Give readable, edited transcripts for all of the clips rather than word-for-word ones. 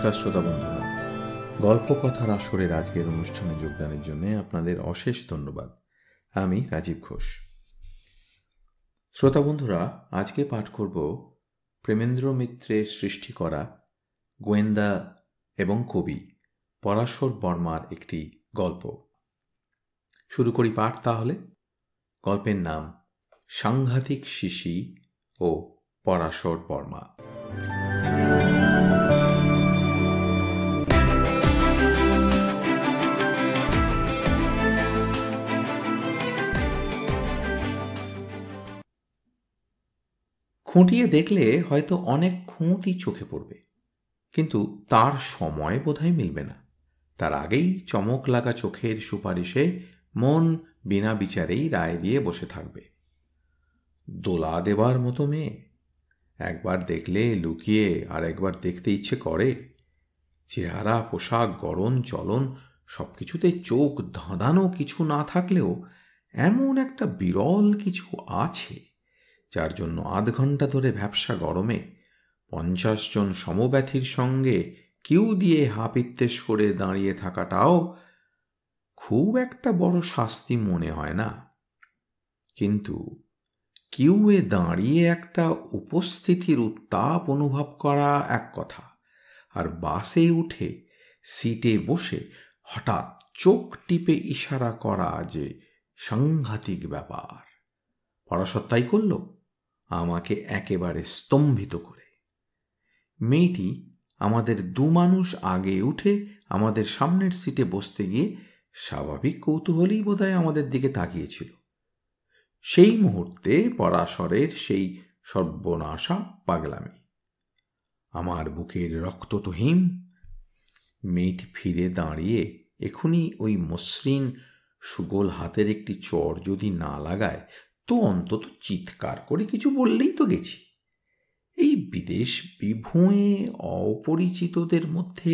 নমস্কার শ্রোতা বন্ধুরা, গল্প কথার আসরের আজকের অনুষ্ঠানে যোগদানের জন্য আপনাদের অশেষ ধন্যবাদ। আমি রাজীব ঘোষ। শ্রোতা বন্ধুরা, আজকে পাঠ করব প্রেমেন্দ্র মিত্রের সৃষ্টি করা গোয়েন্দা এবং কবি পরাশর বর্মার একটি গল্প। শুরু করি পাঠ তাহলে। গল্পের নাম সাংঘাতিক শিশি ও পরাশর বর্মা। খুঁটিয়ে দেখলে হয়তো অনেক খুঁতই চোখে পড়বে, কিন্তু তার সময় বোধহয় মিলবে না। তার আগেই চমক লাগা চোখের সুপারিশে মন বিনা বিচারেই রায় দিয়ে বসে থাকবে। দোলা দেবার মতো মেয়ে, একবার দেখলে লুকিয়ে আর একবার দেখতে ইচ্ছে করে। চেহারা, পোশাক, গড়ন, চলন সবকিছুতে চোখ ধাঁধানো কিছু না থাকলেও এমন একটা বিরল কিছু আছে যার জন্য আধ ঘন্টা ধরে ভ্যাপসা গরমে 50 জন সমব্যথীর সঙ্গে কিউ দিয়ে হাপিত্তেশ করে দাঁড়িয়ে থাকাটাও খুব একটা বড় শাস্তি মনে হয় না। কিন্তু কিউয়ে দাঁড়িয়ে একটা উপস্থিতির উত্তাপ অনুভব করা এক কথা, আর বাসে উঠে সিটে বসে হঠাৎ চোখ টিপে ইশারা করা যে সাংঘাতিক ব্যাপার। পরাশর তাই করল, আমাকে একেবারে স্তম্ভিত করে। মেয়েটি আমাদের দু মানুষ আগে উঠে আমাদের সামনের সিটে বসতে গিয়ে স্বাভাবিক কৌতূহলেই বোধহয় আমাদের দিকে তাকিয়েছিল। সেই মুহূর্তে পরাশরের সেই সর্বনাশা পাগলামি। আমার বুকের রক্ত তো হিম। মেয়েটি ফিরে দাঁড়িয়ে এখনই ওই মসৃণ সুগোল হাতের একটি চড় যদি না লাগায় তো অন্তত চিৎকার করে কিছু বললেই তো গেছি। এই বিদেশ বিভুঁয়ে অপরিচিতদের মধ্যে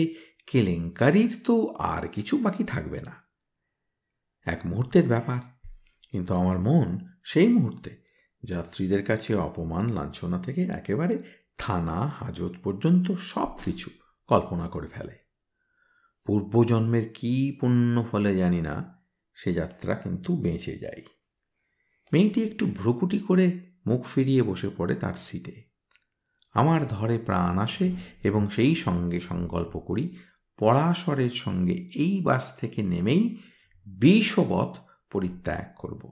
কেলেঙ্কারির তো আর কিছু বাকি থাকবে না। এক মুহূর্তের ব্যাপার, কিন্তু আমার মন সেই মুহূর্তে যাত্রীদের কাছে অপমান লাঞ্ছনা থেকে একেবারে থানা হাজত পর্যন্ত সব কিছু কল্পনা করে ফেলে। পূর্বজন্মের কি পুণ্য ফলে জানি না, সে যাত্রা কিন্তু বেঁচে যায়। মেয়েটি একটু ভ্রুকুটি করে মুখ ফিরিয়ে বসে পড়ে তার সিটে। আমার ধরে প্রাণ আসে এবং সেই সঙ্গে সংকল্প করি পরাশরের সঙ্গে এই বাস থেকে নেমেই বিষবৎ পরিত্যাগ করব।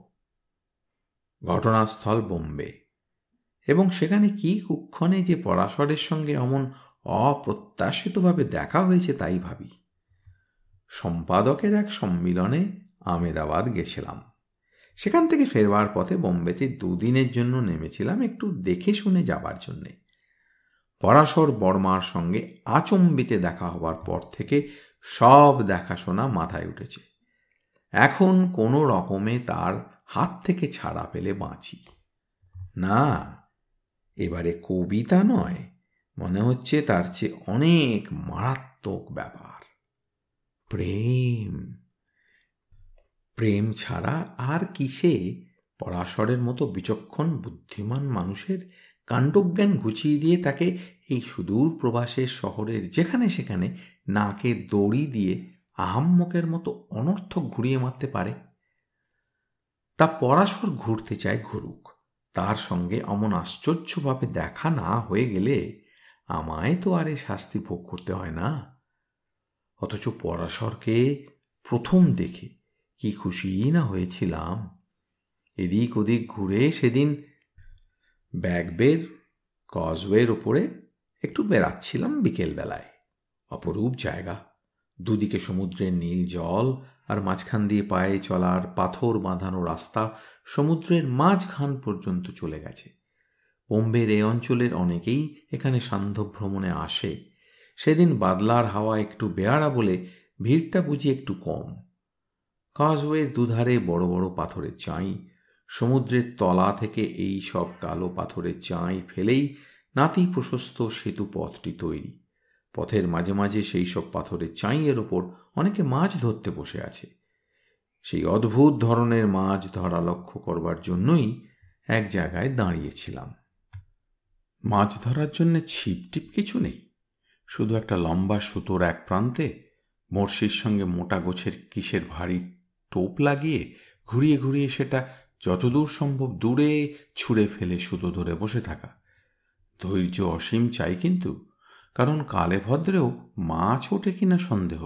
ঘটনাস্থল বোম্বে, এবং সেখানে কি কুক্ষণে যে পরাশরের সঙ্গে অমন অপ্রত্যাশিতভাবে দেখা হয়েছে তাই ভাবি। সম্পাদকের এক সম্মিলনে আমেদাবাদ গেছিলাম। সেখান থেকে ফেরবার পথে বোম্বেতে 2 দিনের জন্য নেমেছিলাম একটু দেখে শুনে যাবার জন্যে। পরাশর বর্মার সঙ্গে আচম্বিতে দেখা হবার পর থেকে সব দেখাশোনা মাথায় উঠেছে। এখন কোনো রকমে তার হাত থেকে ছাড়া পেলে বাঁচি না। এবারে কবিতা নয়, মনে হচ্ছে তার চেয়ে অনেক মারাত্মক ব্যাপার। প্রেম। প্রেম ছাড়া আর কিসে পরাশরের মতো বিচক্ষণ বুদ্ধিমান মানুষের কাণ্ডজ্ঞান ঘুচিয়ে দিয়ে তাকে এই সুদূর প্রবাসের শহরের যেখানে সেখানে নাকে দড়ি দিয়ে আহাম্মকের মতো অনর্থক ঘুরিয়ে মারতে পারে। তা পরাশর ঘুরতে চায় ঘুরুক, তার সঙ্গে অমন আশ্চর্যভাবে দেখা না হয়ে গেলে আমায় তো আর এ শাস্তি ভোগ করতে হয় না। অথচ পরাশরকে প্রথম দেখে কি খুশি না হয়েছিলাম। এদিক ওদিক ঘুরে সেদিন ব্যাগবের কজওয়ের ওপরে একটু বেড়াচ্ছিলাম বিকেলবেলায়। অপরূপ জায়গা, দুদিকে সমুদ্রের নীল জল, আর মাঝখান দিয়ে পায়ে চলার পাথর বাঁধানো রাস্তা সমুদ্রের মাঝখান পর্যন্ত চলে গেছে। বোম্বের এই অঞ্চলের অনেকেই এখানে সান্ধ্য ভ্রমণে আসে। সেদিন বাদলার হাওয়া একটু বেয়ারা বলে ভিড়টা বুঝি একটু কম। কজওয়ের দুধারে বড় বড় পাথরের চাঁই, সমুদ্রের তলা থেকে এই সব কালো পাথরের চাঁই ফেলেই নাতি প্রশস্ত সেতু পথটি তৈরি। পথের মাঝে মাঝে সেই সব পাথরের চাঁইয়ের ওপর অনেকে মাছ ধরতে বসে আছে। সেই অদ্ভুত ধরনের মাছ ধরা লক্ষ্য করবার জন্যই এক জায়গায় দাঁড়িয়েছিলাম। মাছ ধরার জন্য ছিপ টিপ কিছু নেই, শুধু একটা লম্বা সুতোর এক প্রান্তে বড়শির সঙ্গে মোটা গোছের কিসের ভারী টোপ লাগিয়ে ঘুরিয়ে ঘুরিয়ে সেটা যতদূর সম্ভব দূরে ছুঁড়ে ফেলে সুতো ধরে বসে থাকা। ধৈর্য অসীম চাই কিন্তু, কারণ কালে ভদ্রেও মাছ ওঠে কিনা সন্দেহ,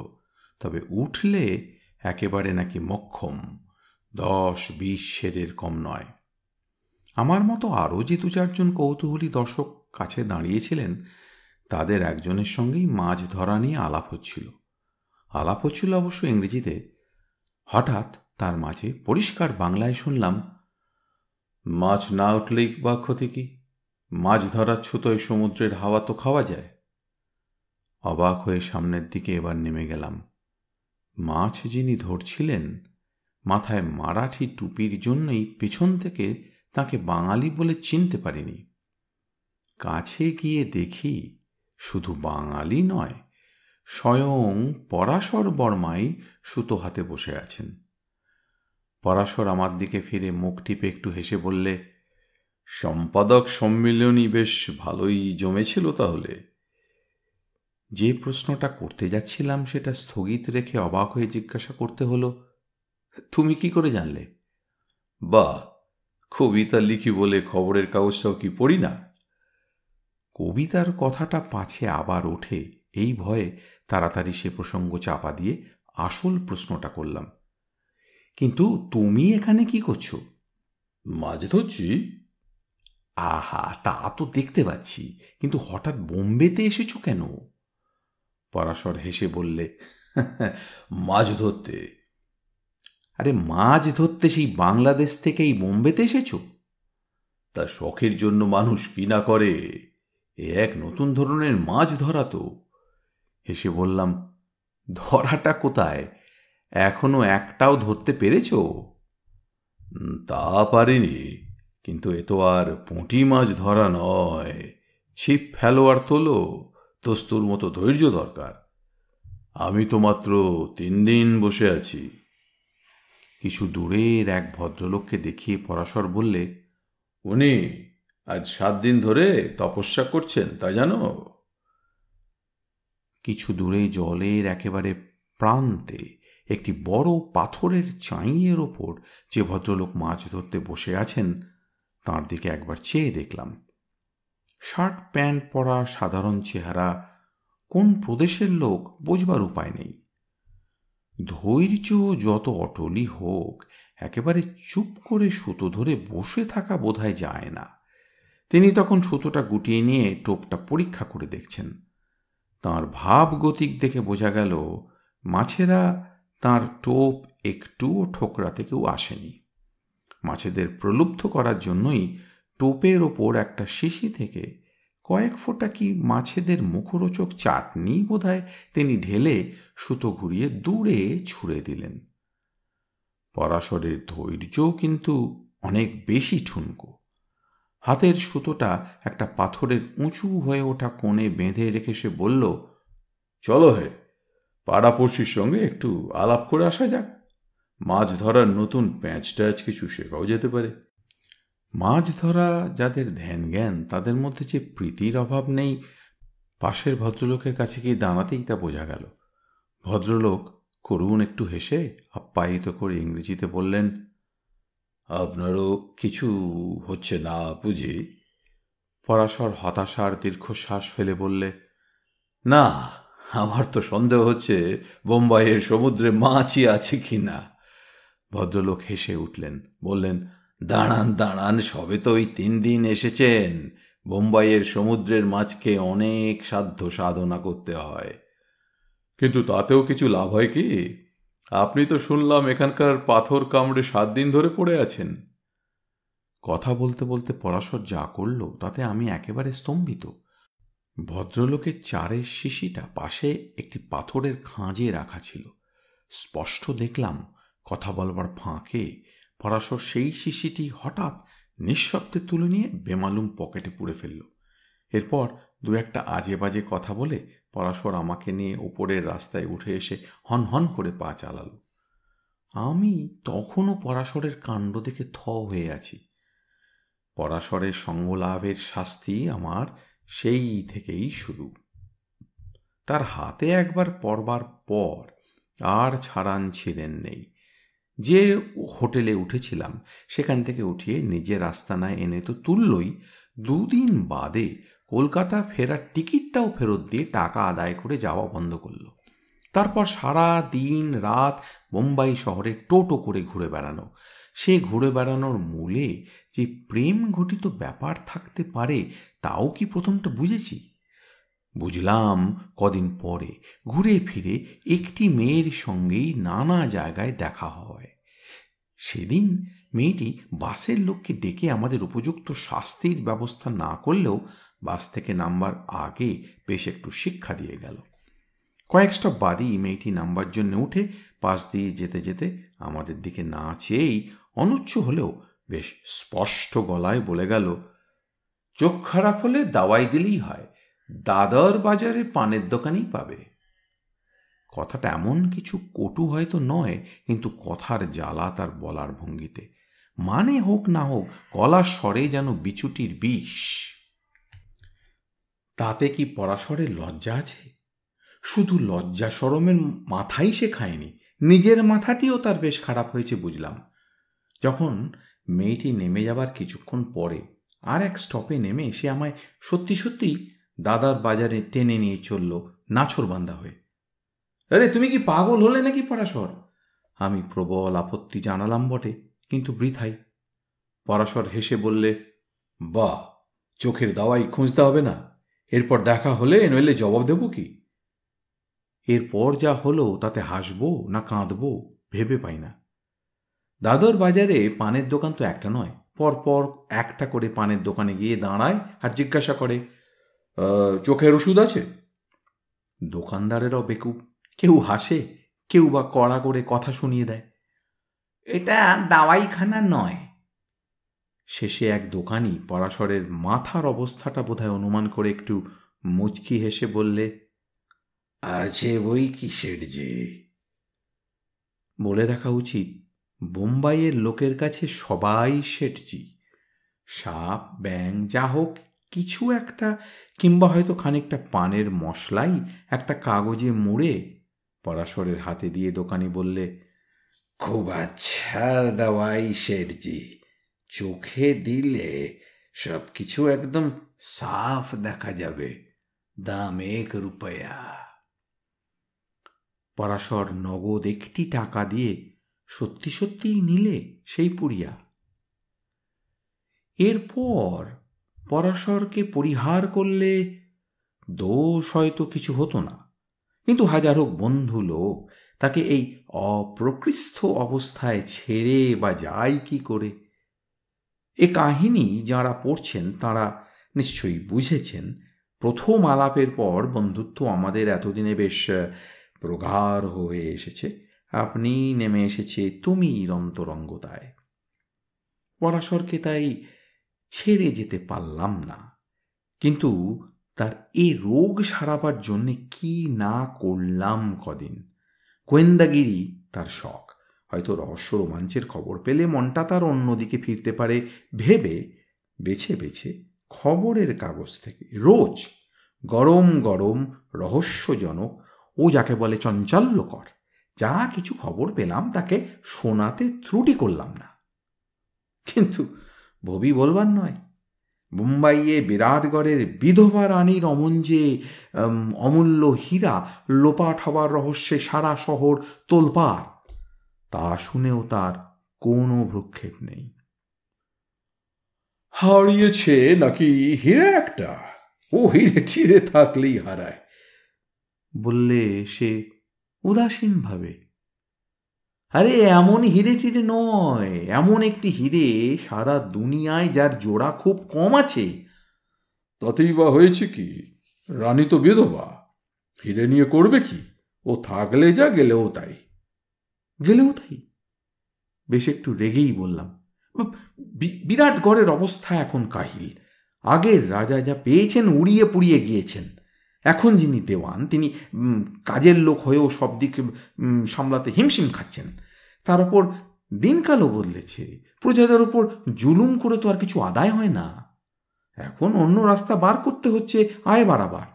তবে উঠলে একেবারে নাকি মক্ষম, 10-20 সেরের কম নয়। আমার মতো আরও যে 2-4 কৌতূহলী দর্শক কাছে দাঁড়িয়েছিলেন, তাদের একজনের সঙ্গেই মাছ ধরা নিয়ে আলাপ হচ্ছিল অবশ্য ইংরেজিতে। হঠাৎ তার মাঝে পরিষ্কার বাংলায় শুনলাম, মাছ না উঠলেই বা ক্ষতি কি? মাছ ধরার ছুতোয় সমুদ্রের হাওয়া তো খাওয়া যায়। অবাক হয়ে সামনের দিকে এবার নেমে গেলাম। মাছ যিনি ধরছিলেন, মাথায় মারাঠি টুপির জন্যই পেছন থেকে তাকে বাঙালি বলে চিনতে পারিনি। কাছে গিয়ে দেখি শুধু বাঙালি নয়, স্বয়ং পরাশর বর্মাই সুতো হাতে বসে আছেন। পরাশর আমার দিকে ফিরে মুখ টিপে একটু হেসে বললে, সম্পাদক সম্মিলনী বেশ ভালোই জমেছিল তাহলে। যে প্রশ্নটা করতে যাচ্ছিলাম সেটা স্থগিত রেখে অবাক হয়ে জিজ্ঞাসা করতে হলো, তুমি কি করে জানলে? বাহ, কবিতা লিখি বলে খবরের কাগজটাও কি পড়ি না? কবিতার কথাটা পাছে আবার ওঠে এই ভয়ে তাড়াতাড়ি সে প্রসঙ্গ চাপা দিয়ে আসল প্রশ্নটা করলাম, কিন্তু তুমি এখানে কি করছো? মাছ ধরছি। আহা, তা তো দেখতে পাচ্ছি, কিন্তু হঠাৎ বোম্বেতে এসেছো কেন? পরাশর হেসে বললে, মাছ ধরতে। আরে মাছ ধরতে সেই বাংলাদেশ থেকেই বোম্বেতে এসেছো? তা শখের জন্য মানুষ কি না করে, এ এক নতুন ধরনের মাছ ধরা তো। হেসে বললাম, ধরাটা কোথায়, এখনো একটাও ধরতে পেরেছ? তা পারিনি, কিন্তু এ তো আর পুঁটি মাছ ধরা নয়, ছিপ ফেলো আর তোলো, দস্তুর মতো ধৈর্য দরকার। আমি তো মাত্র 3 দিন বসে আছি। কিছু দূরের এক ভদ্রলোককে দেখিয়ে পরাশর বললে, উনি আজ 7 দিন ধরে তপস্যা করছেন, তা জানো? কিছু দূরে জলের একেবারে প্রান্তে একটি বড় পাথরের চাঁইয়ের ওপর যে ভদ্রলোক মাছ ধরতে বসে আছেন, তাঁর দিকে একবার চেয়ে দেখলাম। শার্ট প্যান্ট পরা, সাধারণ চেহারা, কোন প্রদেশের লোক বোঝবার উপায় নেই। ধৈর্য যত অটলই হোক, একেবারে চুপ করে সুতো ধরে বসে থাকা বোধহয় যায় না। তিনি তখন সুতোটা গুটিয়ে নিয়ে টোপটা পরীক্ষা করে দেখছেন। তাঁর ভাব গতিক দেখে বোঝা গেল মাছেরা তাঁর টোপ একটুও ঠোকরাতে কেউ আসেনি। মাছেদের প্রলুব্ধ করার জন্যই টোপের ওপর একটা শিশি থেকে কয়েক ফোঁটা কি মাছেদের মুখরোচক চাটনি বোধহয় তিনি ঢেলে সুতো ঘুরিয়ে দূরে ছুঁড়ে দিলেন। পরাশরের ধৈর্যও কিন্তু অনেক বেশি ঠুনকো। হাতের সুতোটা একটা পাথরের উঁচু হয়ে ওঠা কোণে বেঁধে রেখে সে বলল, চলো হে, পাড়াপড়শির সঙ্গে একটু আলাপ করে আসা যাক, মাছ ধরার নতুন প্যাঁচ ট্যাচ কিছু শেখাও যেতে পারে। মাছ ধরা যাদের ধ্যান জ্ঞান, তাদের মধ্যে যে প্রীতির অভাব নেই, পাশের ভদ্রলোকের কাছে গিয়ে দাঁড়াতেই তা বোঝা গেল। ভদ্রলোক করুণ একটু হেসে আপ্যায়িত করে ইংরেজিতে বললেন, আপনারও কিছু হচ্ছে না বুঝি? পরাশর হতাশার দীর্ঘশ্বাস ফেলে বললে, না, আমার তো সন্দেহ হচ্ছে বোম্বাইয়ের সমুদ্রে মাছই আছে কি না। ভদ্রলোক হেসে উঠলেন, বললেন, দাঁড়ান দাঁড়ান, সবে তো ওই 3 দিন এসেছেন, বোম্বাইয়ের সমুদ্রের মাছকে অনেক সাধ্য সাধনা করতে হয়। কিন্তু তাতেও কিছু লাভ হয় কি? আপনি তো শুনলাম এখানকার পাথর কামড়ে 7 দিন ধরে পড়ে আছেন। কথা বলতে বলতে পরাশর যা করল তাতে আমি একেবারে স্তম্ভিত। ভদ্রলোকের চারের শিশিটা পাশে একটি পাথরের খাঁজে রাখা ছিল। স্পষ্ট দেখলাম কথা বলবার ফাঁকে পরাশর সেই শিশিটি হঠাৎ নিঃশব্দে তুলে নিয়ে বেমালুম পকেটে পুরে ফেলল। এরপর 2-একটা আজে বাজে কথা বলে পরাশর আমাকে নিয়ে উপরের রাস্তায় উঠে এসে হন হন করে পা চালাল। আমি তখনও পরাশরের কাণ্ড দেখে থ হয়ে আছি। পরাশরের সঙ্গলাভের শাস্তি আমার সেই থেকেই শুরু। তার হাতে একবার পড়বার পর আর ছাড়ান ছিলেন নেই। যে হোটেলে উঠেছিলাম সেখান থেকে উঠিয়ে নিজের আস্তানায় এনে তো তুললই, 2 দিন বাদে কলকাতা ফেরার টিকিটটাও ফেরত দিয়ে টাকা আদায় করে যাওয়া বন্ধ করল। তারপর সারা দিন রাত বোম্বাই শহরে টোটো করে ঘুরে বেড়ানো। সে ঘুরে বেড়ানোর মূলে যে প্রেম ঘটিত ব্যাপার থাকতে পারে তাও কি প্রথমটা বুঝেছি। বুঝলাম কদিন পরে ঘুরে ফিরে একটি মেয়ের সঙ্গেই নানা জায়গায় দেখা হয়। সেদিন মেয়েটি বাসের লোককে ডেকে আমাদের উপযুক্ত শাস্তির ব্যবস্থা না করলেও বাস থেকে নামবার আগে বেশ একটু শিক্ষা দিয়ে গেল। কয়েক স্টপ বাদেই মেয়েটি নামবার জন্য উঠে পাশ দিয়ে যেতে যেতে আমাদের দিকে না চেয়েই অনুচ্চ হলেও বেশ স্পষ্ট গলায় বলে গেল, চোখ খারাপ হলে দাওয়াই দিলেই হয়, দাদর বাজারে পানের দোকানেই পাবে। কথাটা এমন কিছু কটু হয়তো নয়, কিন্তু কথার জ্বালা তার বলার ভঙ্গিতে, মানে হোক না হোক গলার স্বরে যেন বিচুটির বিষ। তাতে কি পরাশরের লজ্জা আছে? শুধু লজ্জা শরমের মাথাই সে খায়নি, নিজের মাথাটিও তার বেশ খারাপ হয়েছে বুঝলাম। যখন মেয়েটি নেমে যাবার কিছুক্ষণ পরে আর এক স্টপে নেমে সে আমায় সত্যি সত্যিই দাদার বাজারে টেনে নিয়ে চলল নাছোড়বান্ধা হয়ে। আরে তুমি কি পাগল হলে নাকি পরাশর? আমি প্রবল আপত্তি জানালাম বটে, কিন্তু বৃথাই। পরাশর হেসে বললে, বাহ, চোখের দাওয়াই খুঁজতে হবে না, এরপর দেখা হলে নইলে জবাব দেব কি? এরপর যা হলো তাতে হাসবো না কাঁদবো ভেবে পাই না। দাদর বাজারে পানের দোকান তো একটা নয়, পরপর একটা করে পানের দোকানে গিয়ে দাঁড়ায় আর জিজ্ঞাসা করে, চোখের ওষুধ আছে? দোকানদারেরও বেকুব, কেউ হাসে, কেউ বা কড়া করে কথা শুনিয়ে দেয়, এটা দাওয়াইখানা নয়। শেষে এক দোকানি পরাশরের মাথার অবস্থাটা বোধহয় অনুমান করে একটু মুচকি হেসে বললে, আছে বই কি সেটজে। বলে রাখা উচিত, বোম্বাইয়ের লোকের কাছে সবাই শেঠজি। সাপ ব্যাং যা হোক কিছু একটা, কিংবা হয়তো খানিকটা পানের মশলাই একটা কাগজে মুড়ে পরাশরের হাতে দিয়ে দোকানি বললে, খুব আচ্ছা দাওয়াই শেঠজি, চোখে দিলে সব কিছু একদম সাফ দেখা যাবে, দাম 1 রুপয়া। পরাশর নগদ একটি টাকা দিয়ে সত্যি সত্যিই নিলে সেই পুড়িয়া। এরপর পরাশরকে পরিহার করলে দোষ হয়তো কিছু হতো না, কিন্তু হাজার হোক বন্ধু লোক, তাকে এই অপ্রকৃষ্ট অবস্থায় ছেড়ে বা যায় কি করে? এ কাহিনী যাঁরা পড়ছেন তাঁরা নিশ্চয়ই বুঝেছেন, প্রথম আলাপের পর বন্ধুত্ব আমাদের এতদিনে বেশ প্রগাঢ় হয়ে এসেছে, আপনি নেমে এসেছে তুমির অন্তরঙ্গতায়। পরাশরকে তাই ছেড়ে যেতে পারলাম না, কিন্তু তার এ রোগ সারাবার জন্যে কি না করলাম কদিন। গোয়েন্দাগিরি তার শখ, হয়তো রহস্য রোমাঞ্চের খবর পেলে মনটা তার অন্যদিকে ফিরতে পারে ভেবে বেছে বেছে খবরের কাগজ থেকে রোজ গরম গরম রহস্যজনক ও যাকে বলে চঞ্চল্যকর যা কিছু খবর পেলাম তাকে শোনাতে ত্রুটি করলাম না। কিন্তু ভবি বলবার নয়, মুম্বাইয়ে বিরাটগড়ের বিধবা রানীর অমঞ্জে অমূল্য হীরা লোপাট হবার রহস্যে সারা শহর তোলপাড়, তা শুনেও তার কোনো ভ্রুক্ষেপ নেই। হারিয়েছে নাকি হীরা একটা? ও হিরে টিরে থাকলেই হারায়, বললে সে উদাসীন ভাবে। আরে এমন হিরে টিরে নয়, এমন একটি হিরে সারা দুনিয়ায় যার জোড়া খুব কম আছে। তাতেই বা হয়েছে কি? রানী তো বিধবা, হিরে নিয়ে করবে কি? ও থাকলে যা, গেলেও তাই। গেলেও তাই? বেশ একটু রেগেই বললাম, বিরাটগড়ের অবস্থা এখন কাহিল। আগের রাজা যা পেয়েছেন উড়িয়ে পুড়িয়ে গিয়েছেন, এখন যিনি দেওয়ান তিনি কাজের লোক হয়েও সব দিক সামলাতে হিমশিম খাচ্ছেন। তার ওপর দিনকালও বদলেছে, প্রজাদের ওপর জুলুম করে তো আর কিছু আদায় হয় না, এখন অন্য রাস্তা বার করতে হচ্ছে আয় বাড়াবার।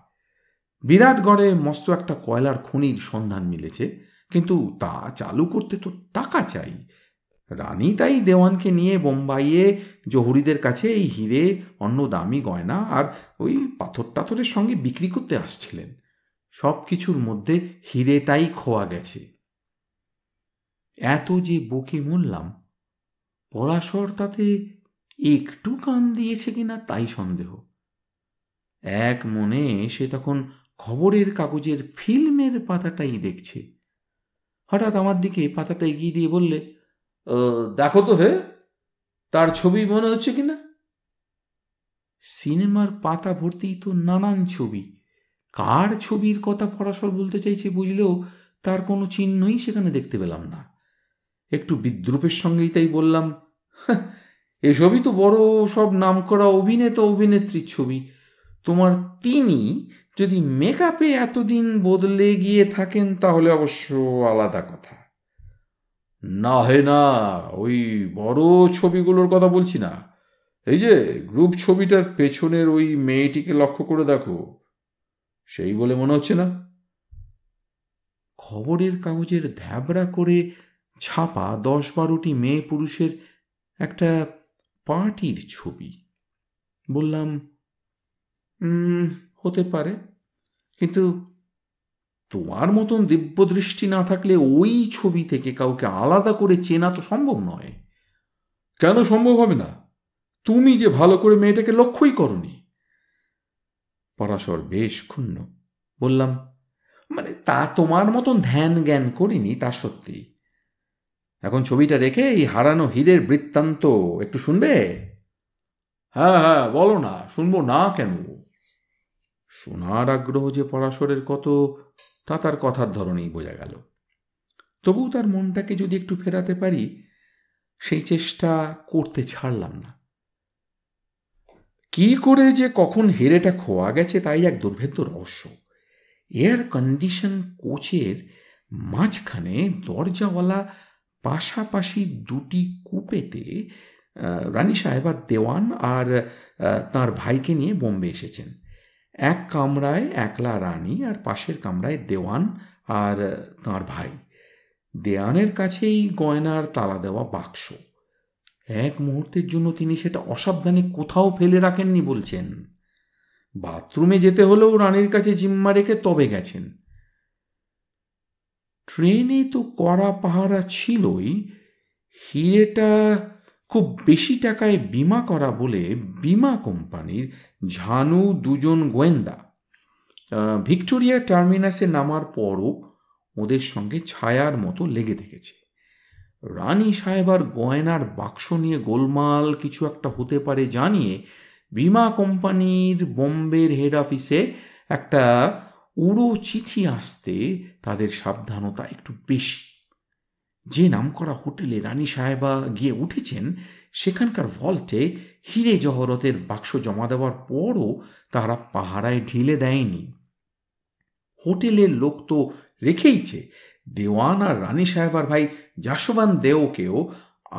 বিরাটগড়ে মস্ত একটা কয়লার খনির সন্ধান মিলেছে, কিন্তু তা চালু করতে তো টাকা চাই। রানী তাই দেওয়ানকে নিয়ে বোম্বাইয়ে জহুরিদের কাছে এই হিরে, অন্য দামি গয়না আর ওই পাথর টাথরের সঙ্গে বিক্রি করতে আসছিলেন। সব কিছুর মধ্যে হিরেটাই খোয়া গেছে। এত যে বকে মরলাম, পরাশর তাতে একটু কান দিয়েছে কিনা তাই সন্দেহ। এক মনে সে তখন খবরের কাগজের ফিল্মের পাতাটাই দেখছে। হঠাৎ আমার দিকে পাতাটা এগিয়ে দিয়ে বললে, দেখো তো হে, তার ছবি মনে হচ্ছে কিনা? সিনেমার পাতা ভর্তি তো নানান ছবি। কার ছবির কথা পরাশর বলতে চাইছে বুঝলেও তার কোনো চিহ্নই সেখানে দেখতে পেলাম না। একটু বিদ্রুপের সঙ্গেই তাই বললাম, এসবই তো বড় সব নামকরা অভিনেতা অভিনেত্রীর ছবি। তোমার তিনি যদি মেকআপে এতদিন বদলে গিয়ে থাকেন তাহলে অবশ্য আলাদা কথা। না হে না, ওই বড় ছবিগুলোর কথা বলছি না। এই যে গ্রুপ ছবিটার পেছনের ওই মেয়েটিকে লক্ষ্য করে দেখো, সেই বলে মনে হচ্ছে না? খবরের কাগজের ধ্যাবড়া করে ছাপা 10-12টি মেয়ে পুরুষের একটা পার্টির ছবি। বললাম, হতে পারে, কিন্তু তোমার মতন দিব্যদৃষ্টি না থাকলে ওই ছবি থেকে কাউকে আলাদা করে চেনা তো সম্ভব নয়। কেন সম্ভব হবে না? তুমি যে ভালো করে মেয়েটাকে লক্ষ্যই করনি। পরাশর বেশ ক্ষুণ্ণ। বললাম, মানে তা তোমার মতন ধ্যান জ্ঞান করিনি, তা সত্যি। এখন ছবিটা রেখে এই হারানো হীরের বৃত্তান্ত একটু শুনবে? হ্যাঁ হ্যাঁ, বলো না, শুনবো না কেন? শোনার আগ্রহ যে পরাশরের কত, তা তার কথার ধরনেই বোঝা গেল। তবু তার মনটাকে যদি একটু ফেরাতে পারি, সেই চেষ্টা করতে ছাড়লাম না। কি করে যে কখন হিরেটা খোয়া গেছে তাই এক দুর্ভেদ্য রহস্য। এয়ার কন্ডিশন কোচের মাঝখানে দরজাওয়ালা পাশাপাশি দুটি কুপেতে রানী সাহেবা দেওয়ান আর তার ভাইকে নিয়ে বোম্বে এসেছেন। এক কামরায় একলা রানী আর পাশের কামরায় দেওয়ান আর তার ভাই। দেওয়ানের কাছেই গয়নার তালা দেওয়া বাক্স। এক মুহূর্তের জন্য তিনি সেটা অসাবধানে কোথাও ফেলে রাখেননি বলছেন। বাথরুমে যেতে হলেও রানীর কাছে জিম্মা রেখে তবে গেছেন। ট্রেনে তো কড়া পাহারা ছিলই, হিরেটা খুব বেশি টাকায় বিমা করা বলে বিমা কোম্পানির ঝানু দুজন গোয়েন্দা ভিক্টোরিয়া টার্মিনাসে নামার পরও ওদের সঙ্গে ছায়ার মতো লেগে থেকেছে। রানী সাহেবার গয়নার বাক্স নিয়ে গোলমাল কিছু একটা হতে পারে জানিয়ে বিমা কোম্পানির বোম্বের হেড অফিসে একটা উড়ো চিঠি আসতে তাদের সাবধানতা একটু বেশি। যে নামকরা হোটেলে রানী সাহেবা গিয়ে উঠেছেন সেখানকার ভল্টে হিরে জহরতের বাক্স জমা দেওয়ার পরও তারা পাহারায় ঢিলে দেয়নি। হোটেলের লোক তো রেখেইছে, দেওয়ান আর রানী সাহেবার ভাই যশবন্ত দেওকেও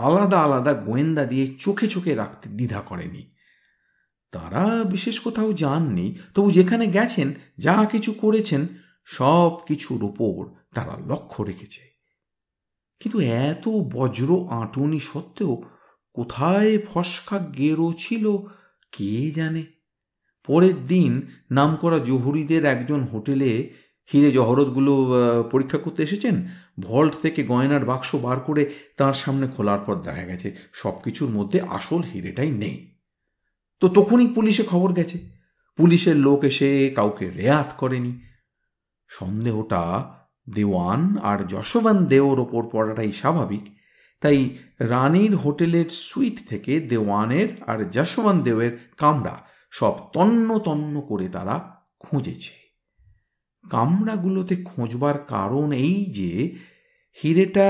আলাদা আলাদা গোয়েন্দা দিয়ে চোখে চোখে রাখতে দ্বিধা করেনি। তারা বিশেষ কোথাও যাননি, তবু যেখানে গেছেন যা কিছু করেছেন সব কিছুর উপর তারা লক্ষ্য রেখেছে। কিন্তু এত বজ্র আঁটুনি সত্ত্বেও কোথায় ফসকা গেরো ছিল কে জানে। পরের দিন নামকরা জহুরিদের একজন হোটেলে হিরে জহরতগুলো পরীক্ষা করতে এসেছেন। ভল্ট থেকে গয়নার বাক্স বার করে তার সামনে খোলার পর দেখা গেছে সব কিছুর মধ্যে আসল হিরেটাই নেই। তো তখনই পুলিশে খবর গেছে। পুলিশের লোক এসে কাউকে রেয়াত করেনি। সন্দেহটা দেওয়ান আর যশবন্ত দেওর ওপর পড়াটাই স্বাভাবিক। তাই রানীর হোটেলের সুইট থেকে দেওয়ানের আর যশবন্ত দেওয়ের কামরা সব তন্ন তন্ন করে তারা খুঁজেছে। কামরাগুলোতে খোঁজবার কারণ এই যে হিরেটা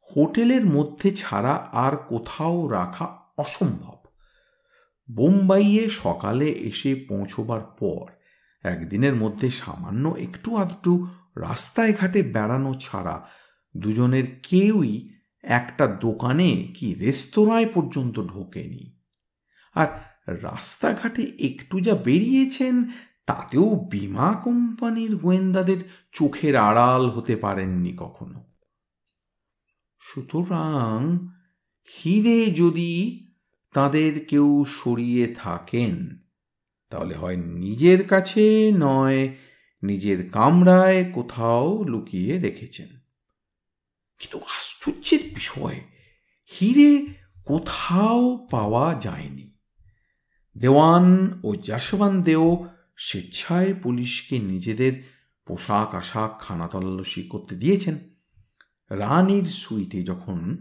হোটেলের মধ্যে ছাড়া আর কোথাও রাখা অসম্ভব। বোম্বাইয়ে সকালে এসে পৌঁছবার পর একদিনের মধ্যে সামান্য একটু আধটু রাস্তায় ঘাটে বেড়ানো ছাড়া দুজনের কেউই একটা দোকানে কি রেস্তোরাঁয় পর্যন্ত ঢোকেনি। আর রাস্তাঘাটে একটু যা বেরিয়েছেন তাতেও বীমা কোম্পানির গোয়েন্দাদের চোখের আড়াল হতে পারেননি কখনো। সুতরাং হিরে যদি তাদের কেউ সরিয়ে থাকেন, তাহলে হয় নিজের কাছে নয় নিজের কামরায় কোথাও লুকিয়ে রেখেছেন। কিন্তু আশ্চর্যের বিষয়, হিরে কোথাও পাওয়া যায়নি। দেওয়ান ও যশবন্ত দেও স্বেচ্ছায় পুলিশকে নিজেদের পোশাক আশাক খানাতল্লাশি করতে দিয়েছেন। রানীর সুইটে যখন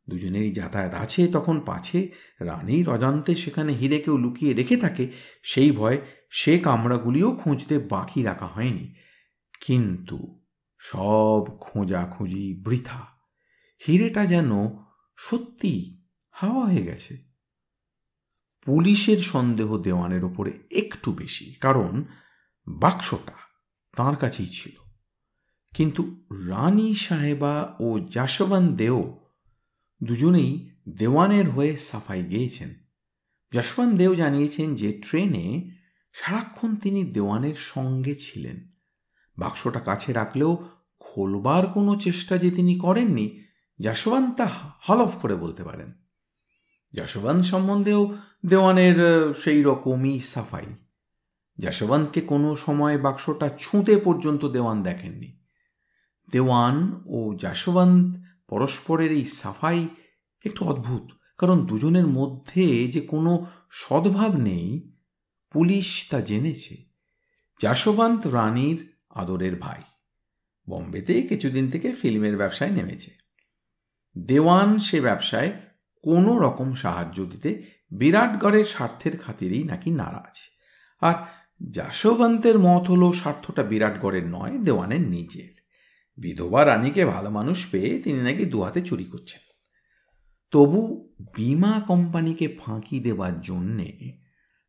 দুজনেরই যাতায়াত আছে, তখন পাছে রানীর অজান্তে সেখানে হিরে কেউ লুকিয়ে রেখে থাকে, সেই ভয় সে কামরাগুলিও খুঁজতে বাকি রাখা হয়নি। কিন্তু সব খোঁজাখুঁজি বৃথা। হিরেটা যেন সত্যি হাওয়া হয়ে গেছে। পুলিশের সন্দেহ দেওয়ানের ওপরে একটু বেশি, কারণ বাক্সটা তাঁর কাছেই ছিল। কিন্তু রানী সাহেবা ও যশবন্ত দেও দুজনেই দেওয়ানের হয়ে সাফাই গেয়েছেন। যশবন্ত দেও জানিয়েছেন যে ট্রেনে সারাক্ষণ তিনি দেওয়ানের সঙ্গে ছিলেন। বাক্সটা কাছে রাখলেও খোলবার কোনো চেষ্টা যে তিনি করেননি, যশবন্ত তা হলফ করে বলতে পারেন। যশবন্ত সম্বন্ধেও দেওয়ানের সেই রকমই সাফাই। যশবন্তকে কোনো সময় বাক্সটা ছুঁতে পর্যন্ত দেওয়ান দেখেননি। দেওয়ান ও যশবন্ত পরস্পরের এই সাফাই একটু অদ্ভুত, কারণ দুজনের মধ্যে যে কোনো সদ্ভাব নেই পুলিশ তা জেনেছে। যশবন্ত রানীর আদরের ভাই, বম্বেতে কিছুদিন থেকে ফিল্মের ব্যবসায় নেমেছে। দেওয়ান সে ব্যবসায় কোনো রকম সাহায্য দিতে বিরাটগড়ের স্বার্থের খাতিরেই নাকি নারাজ। আর যশবন্তের মত হলো স্বার্থটা বিরাটগড়ের নয়, দেওয়ানের নিজের। বিধবা রানীকে ভালো মানুষ পেয়ে তিনি নাকি দুহাতে চুরি করছেন। তবু বীমা কোম্পানিকে ফাঁকি দেবার জন্যে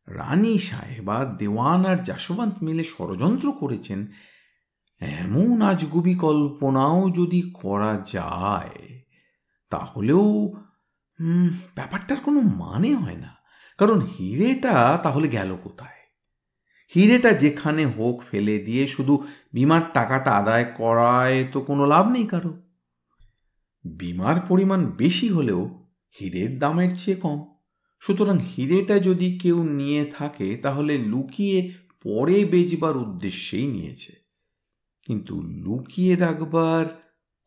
রানী সাহেবা, দেওয়ান আর যশবন্ত মিলে ষড়যন্ত্র করেছেন, এমন আজগুবি কল্পনাও যদি করা যায়, তাহলেও ব্যাপারটার কোনো মানে হয় না। কারণ হিরেটা তাহলে গেল কোথায়? হিরেটা যেখানে হোক ফেলে দিয়ে শুধু বিমার টাকাটা আদায় করায় তো কোনো লাভ নেই কারো। বিমার পরিমাণ বেশি হলেও হিরের দামের চেয়ে কম। সুতরাং হিরেটা যদি কেউ নিয়ে থাকে, তাহলে লুকিয়ে পরে বেচবার উদ্দেশ্যেই নিয়েছে। কিন্তু লুকিয়ে রাখবার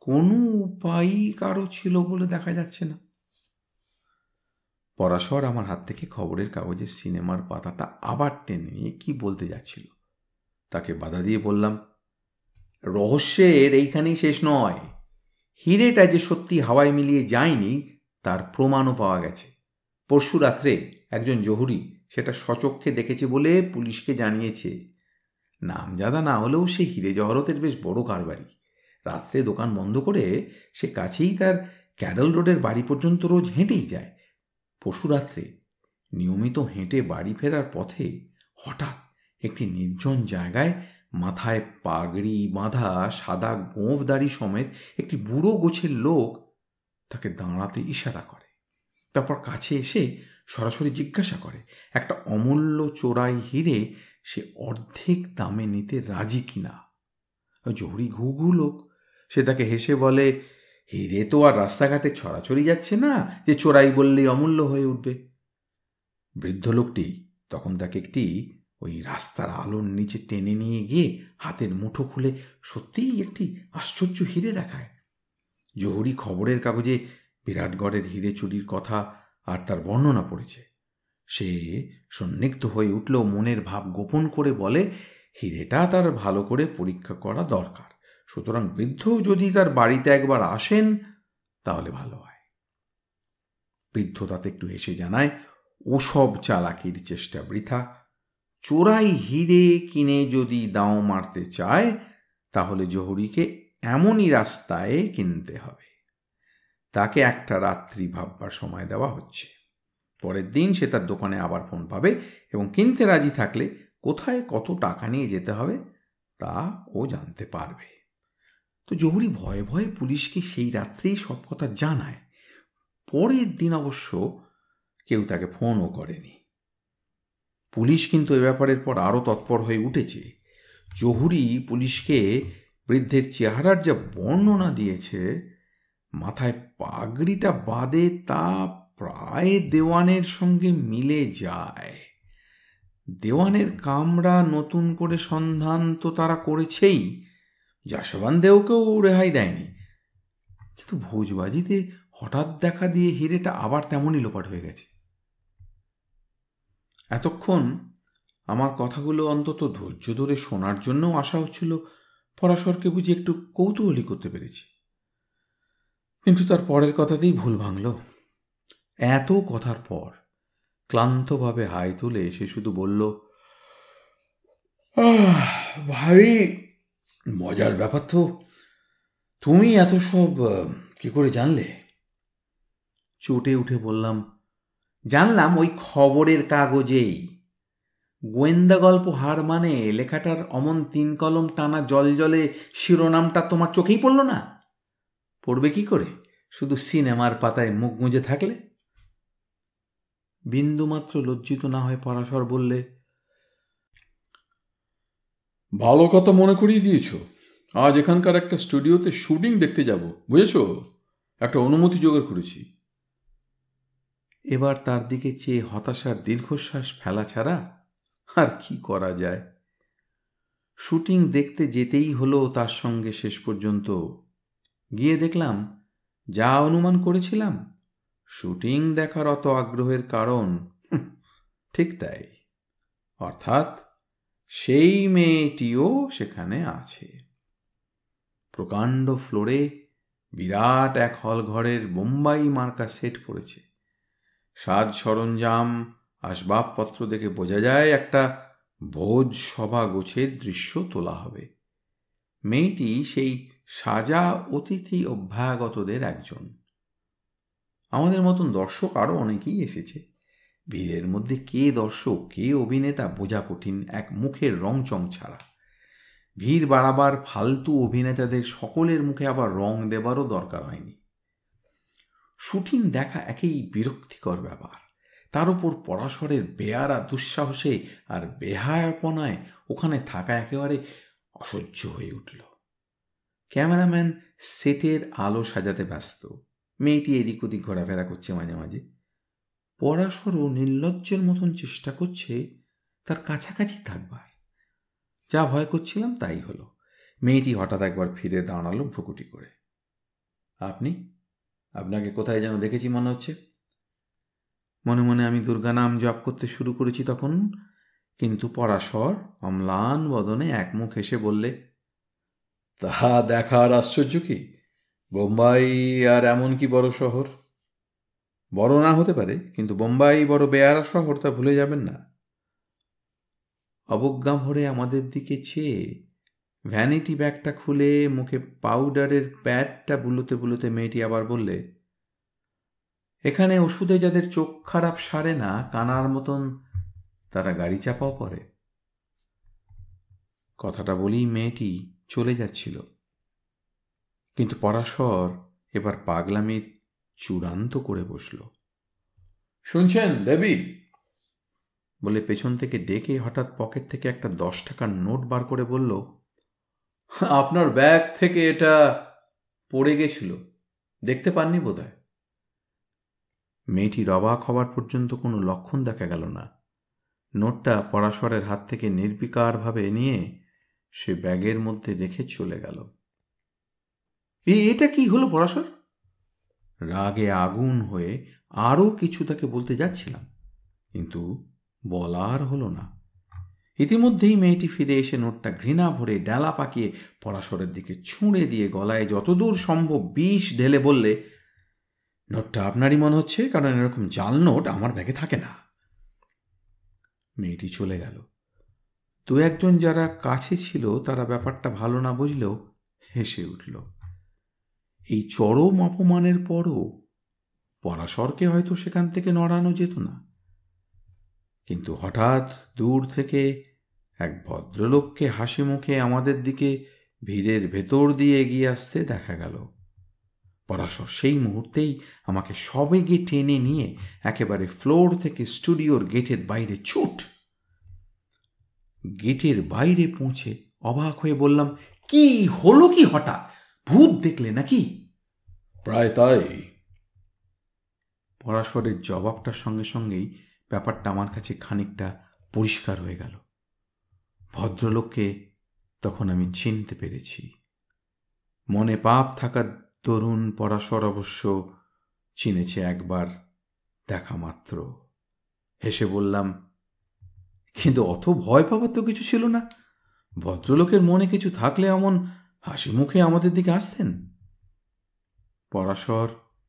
কোনো উপায়ই কারো ছিল বলে দেখা যাচ্ছে না। পরাশর আমার হাত থেকে খবরের কাগজের সিনেমার পাতাটা আবার টেনে নিয়ে কি বলতে যাচ্ছিল, তাকে বাধা দিয়ে বললাম, রহস্যের এইখানেই শেষ নয়। হিরেটা যে সত্যি হাওয়ায় মিলিয়ে যায়নি তার প্রমাণও পাওয়া গেছে। পরশু রাত্রে একজন জহুরি সেটা সচক্ষে দেখেছে বলে পুলিশকে জানিয়েছে। নামজাদা না হলেও সে হিরে জহরতের বেশ বড় কারবারি। রাত্রে দোকান বন্ধ করে সে কাছেই তার ক্যাডল রোডের বাড়ি পর্যন্ত রোজ হেঁটেই যায়। পরশু রাত্রে নিয়মিত হেঁটে বাড়ি ফেরার পথে হঠাৎ একটি নির্জন জায়গায় মাথায় পাগড়ি বাঁধা সাদা গোঁফদাড়ি সমেত একটি বুড়ো গোছের লোক তাকে দাঁড়াতে ইশারা করে। তারপর কাছে এসে সরাসরি জিজ্ঞাসা করে একটা অমূল্য চোরাই হিরে সে অর্ধেক দামে নিতে রাজি কিনা। জহুরি ঘুঘু লোক, সে তাকে হেসে বলে, হিরে তো আর রাস্তাঘাটে ছড়াছড়ি যাচ্ছে না যে চোরাই বললেই অমূল্য হয়ে উঠবে। বৃদ্ধ লোকটি তখন তাকে একটি ওই রাস্তার আলোর নিচে টেনে নিয়ে গিয়ে হাতের মুঠো খুলে সত্যিই একটি আশ্চর্য হিরে দেখায়। জহুরি খবরের কাগজে বিরাটগড়ের হিরে চুরির কথা আর তার বর্ণনা পড়েছে। সে সন্দিগ্ধ হয়ে উঠল, মনের ভাব গোপন করে বলে, হিরেটা তার ভালো করে পরীক্ষা করা দরকার। সুতরাং বৃদ্ধ যদি তার বাড়িতে একবার আসেন তাহলে ভালো হয়। বৃদ্ধ তাতে একটু হেসে জানায়, ওসব চালাকির চেষ্টা বৃথা। চোরাই হিরে কিনে যদি দাও মারতে চায়, তাহলে জহুরিকে এমনই রাস্তায় কিনতে হবে। তাকে একটা রাত্রি ভাববার সময় দেওয়া হচ্ছে। পরের দিন সে তার দোকানে আবার ফোন পাবে এবং কিনতে রাজি থাকলে কোথায় কত টাকা নিয়ে যেতে হবে তা ও জানতে পারবে। তো জহুরি ভয়ে ভয়ে পুলিশকে সেই রাত্রেই সব কথা জানায়। পরের দিন অবশ্য কেউ তাকে ফোনও করেনি। পুলিশ কিন্তু এ ব্যাপারের পর আরও তৎপর হয়ে উঠেছে। জহুরি পুলিশকে বৃদ্ধের চেহারার যা বর্ণনা দিয়েছে, মাথায় পাগড়িটা বাদে তা প্রায় দেওয়ানের সঙ্গে মিলে যায়। দেওয়ানের কামরা নতুন করে সন্ধান তো তারা করেছেই, জাসবান দেওকেও রেহাই দেয়নি, কিন্তু ভোজবাজিতে হঠাৎ দেখা দিয়ে হিরেটা আবার তেমনই লোপাট হয়ে গেছে। এতক্ষণ আমার কথাগুলো অন্তত ধৈর্য ধরে শোনার জন্যও আশা হচ্ছিল পরাশরকে বুঝি একটু কৌতূহলী করতে পেরেছি, কিন্তু তার পরের কথাতেই ভুল ভাঙল। এত কথার পর ক্লান্তভাবে হাই তুলে সে শুধু বলল, ভারী মজার ব্যাপার তো, তুমি এত সব কি করে জানলে? চটে উঠে বললাম, জানলাম ওই খবরের কাগজেই। গোয়েন্দা গল্প হার মানে লেখাটার অমন 3 কলম টানা জলজলে শিরোনামটা তোমার চোখেই পড়ল না? পড়বে কি করে শুধু সিনেমার পাতায় মুখ গুঁজে থাকলে? বিন্দুমাত্র লজ্জিত না হয়ে পরাশর বললে, ভালো কথা মনে করিয়ে দিয়েছ। আজ এখানকার একটা স্টুডিওতে শুটিং দেখতে যাব, বুঝেছ? একটা অনুমতি জোগাড় করেছি। এবার তার দিকে চেয়ে হতাশার দীর্ঘশ্বাস ফেলা ছাড়া আর কি করা যায়? শুটিং দেখতে যেতেই হলো তার সঙ্গে। শেষ পর্যন্ত গিয়ে দেখলাম যা অনুমান করেছিলাম, শুটিং দেখার অত আগ্রহের কারণ ঠিক তাই, অর্থাৎ সেই মেয়েটিও সেখানে আছে। প্রকাণ্ড ফ্লোরে বিরাট এক হল ঘরের বোম্বাই মার্কা সেট পড়েছে। সাজ সরঞ্জাম আসবাবপত্র দেখে বোঝা যায় একটা ভোজ সভা গোছের দৃশ্য তোলা হবে। মেয়েটি সেই সাজা অতিথি অভ্যাগতদের একজন। আমাদের মতন দর্শক আরও অনেকেই এসেছে। ভিড়ের মধ্যে কে দর্শক কে অভিনেতা বোঝা কঠিন এক মুখের রংচং ছাড়া। ভিড় বাড়াবার ফালতু অভিনেতাদের সকলের মুখে আবার রং দেবারও দরকার হয়নি। শুটিং দেখা একেই বিরক্তিকর ব্যাপার, তার উপর পরাশরের বেয়ারা দুঃসাহসে আর বেহায়াপনায় ওখানে থাকা একেবারে অসহ্য হয়ে উঠল। ক্যামেরাম্যান সেটের আলো সাজাতে ব্যস্ত, মেয়েটি এদিক ওদিক ঘোরাফেরা করছে মাঝে মাঝে। পরাশরও নির্লজ্জের মতন চেষ্টা করছে তার কাছাকাছি থাকবার। যা ভয় করছিলাম তাই হলো। মেয়েটি হঠাৎ একবার ফিরে দাঁড়ালো ভ্রুকুটি করে। আপনাকে কোথায় যেন দেখেছি মনে হচ্ছে। মনে মনে আমি দুর্গা নাম জপ করতে শুরু করেছি তখন, কিন্তু পরাশর অম্লান বদনে একমুখ হেসে বললে, তাহা দেখার আশ্চর্য কি? বোম্বাই আর এমন কি বড় শহর? বড় না হতে পারে, কিন্তু বোম্বাই বড় বেয়ারা শহর, তা ভুলে যাবেন না। অবজ্ঞা ভরে আমাদের দিকে চেয়ে ভ্যানিটি ব্যাগটা খুলে মুখে পাউডারের প্যাডটা বুলোতে বুলোতে মেয়েটি আবার বললে, এখানে ওষুধে যাদের চোখ খারাপ সারে না, কানার মতন তারা গাড়ি চাপাও করে। কথাটা বলেই মেয়েটি চলে যাচ্ছিল, কিন্তু পরাশর এবার পাগলামির চূড়ান্ত করে বসল। শুনছেন দেবী? বলে পেছন থেকে ডেকে হঠাৎ পকেট থেকে একটা 10 টাকার নোট বার করে বলল, আপনার ব্যাগ থেকে এটা পড়ে গেছিল, দেখতে পাননি বোধহয়। মেয়েটির অবাক হবার পর্যন্ত কোনো লক্ষণ দেখা গেল না। নোটটা পরাশরের হাত থেকে নির্বিকারভাবে নিয়ে সে ব্যাগের মধ্যে রেখে চলে গেল। এটা কি হলো পরাশর? রাগে আগুন হয়ে আরও কিছু তাকে বলতে যাচ্ছিলাম, কিন্তু বলার হলো না। ইতিমধ্যেই মেয়েটি ফিরে এসে নোটটা ঘৃণা ভরে ডালা পাকিয়ে পরাশরের দিকে ছুঁড়ে দিয়ে গলায় যতদূর সম্ভব বিষ ঢেলে বললে, নোটটা আপনারই মনে হচ্ছে, কারণ এরকম জাল নোট আমার ব্যাগে থাকে না। মেয়েটি চলে গেল। 2-1 যারা কাছে ছিল তারা ব্যাপারটা ভালো না বুঝলেও হেসে উঠল। এই চরম অপমানের পরও পরাশরকে হয়তো সেখান থেকে নড়ানো যেত না, কিন্তু হঠাৎ দূর থেকে এক ভদ্রলোককে হাসি মুখে আমাদের দিকে ভিড়ের ভেতর দিয়ে এগিয়ে আসতে দেখা গেল। পরাশর সেই মুহূর্তেই আমাকে সবেগে টেনে নিয়ে একেবারে ফ্লোর থেকে স্টুডিওর গেটের বাইরে ছুট। গেটের বাইরে পৌঁছে অবাক হয়ে বললাম, কি হলো কি হঠাৎ? ভূত দেখলে নাকি? প্রায় তাই। পরাশরের জবাবটার সঙ্গে সঙ্গেই ব্যাপারটা আমার কাছে খানিকটা পরিষ্কার হয়ে গেল। ভদ্রলোককে তখন আমি চিনতে পেরেছি। মনে পাপ থাকার দরুন পরাশর অবশ্য চিনেছে একবার দেখা মাত্র। হেসে বললাম, কিন্তু অত ভয় পাবার তো কিছু ছিল না। ভদ্রলোকের মনে কিছু থাকলে এমন হাসি মুখে আমাদের দিকে আসতেন। পরাশর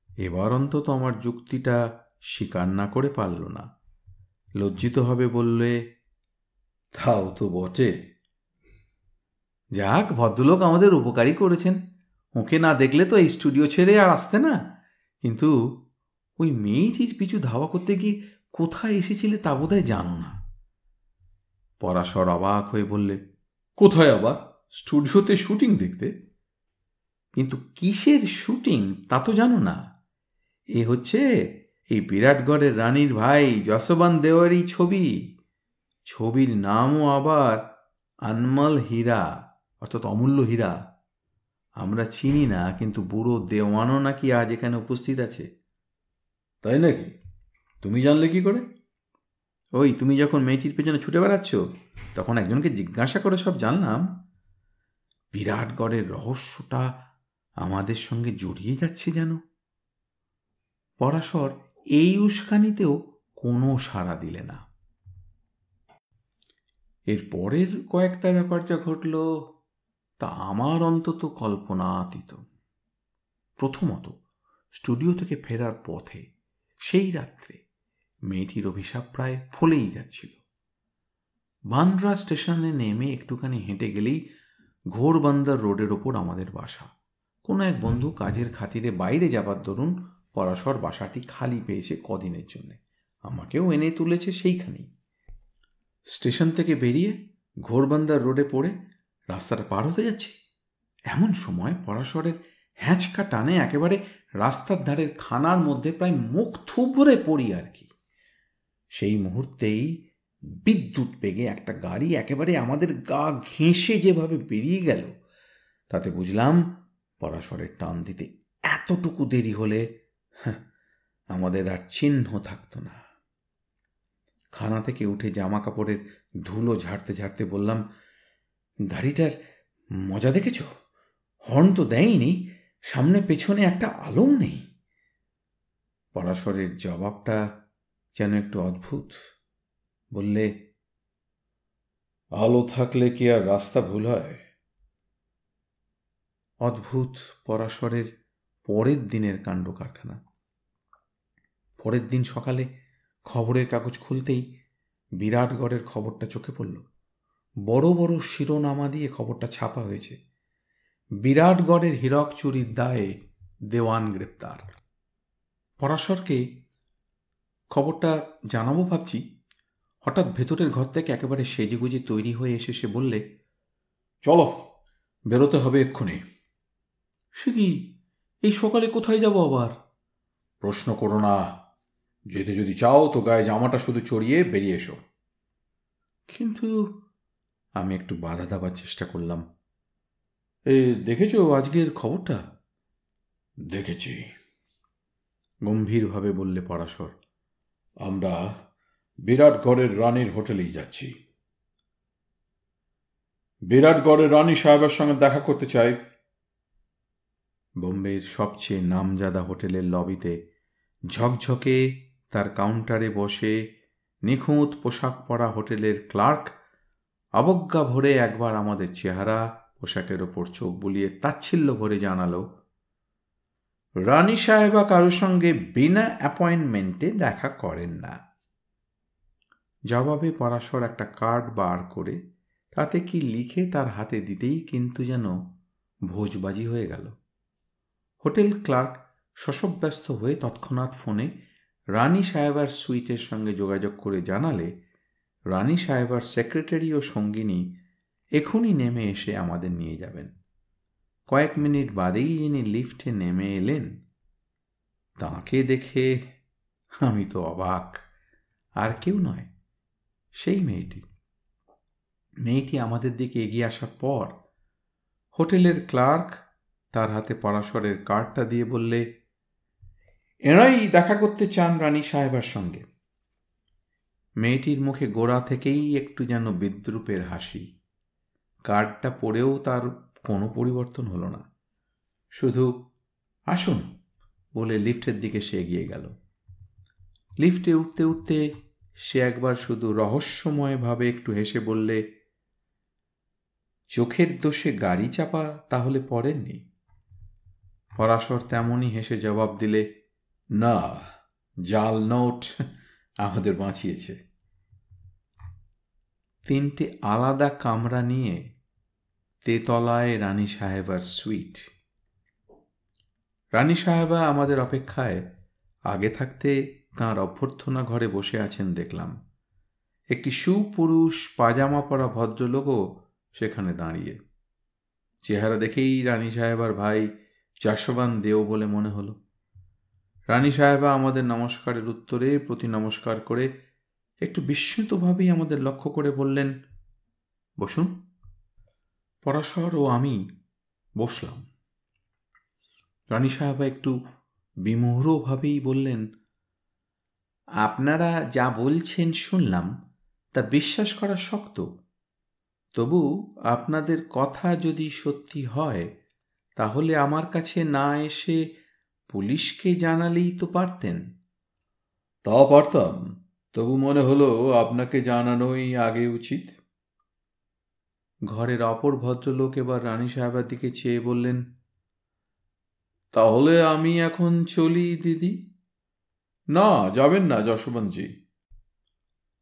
এবার অন্তত আমার যুক্তিটা স্বীকার না করে পারল না। লজ্জিত হবে বললে, তাও তো বটে। যাক, ভদ্রলোক আমাদের উপকারই করেছেন। ওকে না দেখলে তো এই স্টুডিও ছেড়ে আর আসতে না। কিন্তু ওই মেয়েটির পিছু ধাওয়া করতে গিয়ে কোথায় এসেছিলে তা বোধহয় জানো না। পরাশর অবাক হয়ে বললে, কোথায় আবার? স্টুডিওতে শুটিং দেখতে। কিন্তু কিসের শুটিং তা তো জানো না? এ হচ্ছে এই বিরাটগড়ের রানীর ভাই যশোবান দেওয়ারই ছবি। ছবির নামও আবার আনমল হীরা, অর্থাৎ অমূল্য হীরা। আমরা চিনি না, কিন্তু বুড়ো দেওয়ানও নাকি আজ এখানে উপস্থিত আছে। তাই নাকি? তুমি জানলে কি করে? ওই তুমি যখন মেয়েটির পেছনে ছুটে বেড়াচ্ছ তখন একজনকে জিজ্ঞাসা করে সব জানলাম। বিরাটগড়ের রহস্যটা আমাদের সঙ্গে জড়িয়ে যাচ্ছে যেন। পরাশর এই উস্কানিতেও কোনো সাড়া দিলে না। এর পরের কয়েকটা ব্যাপার যা ঘটল তা আমার অন্তত কল্পনাতীত। প্রথমত, স্টুডিও থেকে ফেরার পথে সেই রাত্রে মেয়েটির অভিশাপ প্রায় ফলেই যাচ্ছিল। বান্দ্রা স্টেশনে নেমে একটুখানি হেঁটে গেলেই ঘোরবান্দর রোডের ওপর আমাদের বাসা। কোনো এক বন্ধু কাজের খাতিরে বাইরে যাবার দরুন পরাশর বাসাটি খালি পেয়েছে কদিনের জন্যে। আমাকেও এনে তুলেছে সেইখানেই। স্টেশন থেকে বেরিয়ে ঘোরবান্দার রোডে পড়ে রাস্তাটা পার হতে যাচ্ছি, এমন সময় পরাশরের হ্যাঁচকা টানে একেবারে রাস্তার ধারের খানার মধ্যে প্রায় মুখ থুবড়ে পড়ি আর কি। সেই মুহূর্তেই বিদ্যুৎ বেগে একটা গাড়ি একেবারে আমাদের গা ঘেঁষে যেভাবে বেরিয়ে গেল, তাতে বুঝলাম পরাশরের টান দিতে এতটুকু দেরি হলে আমাদের আর চিহ্ন থাকতো না। খানা থেকে উঠে জামা কাপড়ের ধুলো ঝাড়তে ঝাড়তে বললাম, গাড়িটার মজা দেখেছ? হর্ন তো দেয়নি, সামনে পেছনে একটা আলোও নেই। পরাশরের জবাবটা যেন একটু অদ্ভুত। বললে, আলো থাকলে কি আর রাস্তা ভুল হয়? অদ্ভুত পরাশরের পরের দিনের কাণ্ড কারখানা। পরের দিন সকালে খবরের কাগজ খুলতেই বিরাটগড়ের খবরটা চোখে পড়ল। বড় বড় শিরোনামা দিয়ে খবরটা ছাপা হয়েছে, বিরাটগড়ের হীরক চুরির দায়ে দেওয়ান গ্রেপ্তার। পরাশরকে খবরটা জানাবো ভাবছি, হঠাৎ ভেতরের ঘর থেকে একেবারে সেজেগুজে তৈরি হয়ে এসে সে বললে, চলো, বেরোতে হবে এক্ষুনি। সে কি, এই সকালে কোথায় যাব আবার? প্রশ্ন করো না। যেতে যদি চাও তো গায়ে জামাটা শুধু চড়িয়ে বেরিয়ে এসো। কিন্তু আমি একটু বাধা দেবার চেষ্টা করলাম। দেখেছ আজকের খবরটা? দেখেছি, গম্ভীরভাবে বললে পরাশর। আমরা বিরাটগড়ের রানীর হোটেলেই যাচ্ছি। বিরাটগড়ের রানী সাহেবের সঙ্গে দেখা করতে চাই। বোম্বের সবচেয়ে নামজাদা হোটেলের লবিতে ঝকঝকে তার কাউন্টারে বসে নিখুঁত পোশাক পরা হোটেলের ক্লার্ক অবজ্ঞা ভরে একবার আমাদের চেহারা পোশাকের ওপর চোখ বুলিয়ে তাচ্ছিল্য ভরে জানালো, রানী সাহেবা কারোর সঙ্গে বিনা অ্যাপয়েন্টমেন্টে দেখা করেন না। জবাবে পরাশর একটা কার্ড বার করে তাতে কি লিখে তার হাতে দিতেই কিন্তু যেন ভোজবাজি হয়ে গেল। হোটেল ক্লার্ক শশব্যস্ত হয়ে তৎক্ষণাৎ ফোনে রানী সাহেবার সুইটের সঙ্গে যোগাযোগ করে জানালে রানী সাহেবার সেক্রেটারি ও সঙ্গিনী এখনই নেমে এসে আমাদের নিয়ে যাবেন। কয়েক মিনিট বাদেই যিনি লিফটে নেমে এলেন তাঁকে দেখে আমি তো অবাক। আর কেউ নয়, সেই মেয়েটি। মেয়েটি আমাদের দিকে এগিয়ে আসার পর হোটেলের ক্লার্ক তার হাতে পরাশরের কার্ডটা দিয়ে বললে, এরাই দেখা করতে চান রানী সাহেবার সঙ্গে। মেয়েটির মুখে গোড়া থেকেই একটু যেন বিদ্রুপের হাসি। কার্ডটা পড়েও তার কোনো পরিবর্তন হলো না, শুধু আসুন বলে লিফটের দিকে সে এগিয়ে গেল। লিফটে উঠতে উঠতে সে একবার শুধু রহস্যময়ভাবে একটু হেসে বললে, চোখের দোষে গাড়ি চাপা তাহলে পড়েননি? পরাশর তেমনই হেসে জবাব দিলে, না, জাল নোট আমাদের বাঁচিয়েছে। 3টে আলাদা কামরা নিয়ে তেতলায় রানী সাহেবার সুইট। রানী সাহেবা আমাদের অপেক্ষায় আগে থাকতে তাঁর অভ্যর্থনা ঘরে বসে আছেন দেখলাম। একটি সুপুরুষ পাজামা পরা ভদ্রলোকও সেখানে দাঁড়িয়ে। চেহারা দেখেই রানী সাহেবার ভাই যশবন্ত দেও বলে মনে হলো। রানী সাহেবা আমাদের নমস্কারের উত্তরে প্রতি নমস্কার করে একটু বিস্মিতভাবেই আমাদের লক্ষ্য করে বললেন, বসুন। পরাশর ও আমি বসলাম। রানী সাহেবা একটু বিমূঢ়ভাবেই বললেন, আপনারা যা বলছেন শুনলাম, তা বিশ্বাস করা শক্ত। তবু আপনাদের কথা যদি সত্যি হয়, তাহলে আমার কাছে না এসে পুলিশকে জানালেই তো পারতেন। তা পারতাম, তবু মনে হলো আপনাকে জানানোই আগে উচিত। ঘরের অপর ভদ্রলোক এবার রানী সাহেবার দিকে চেয়ে বললেন, তাহলে আমি এখন চলি দিদি? না, যাবেন না যশবন্তজি।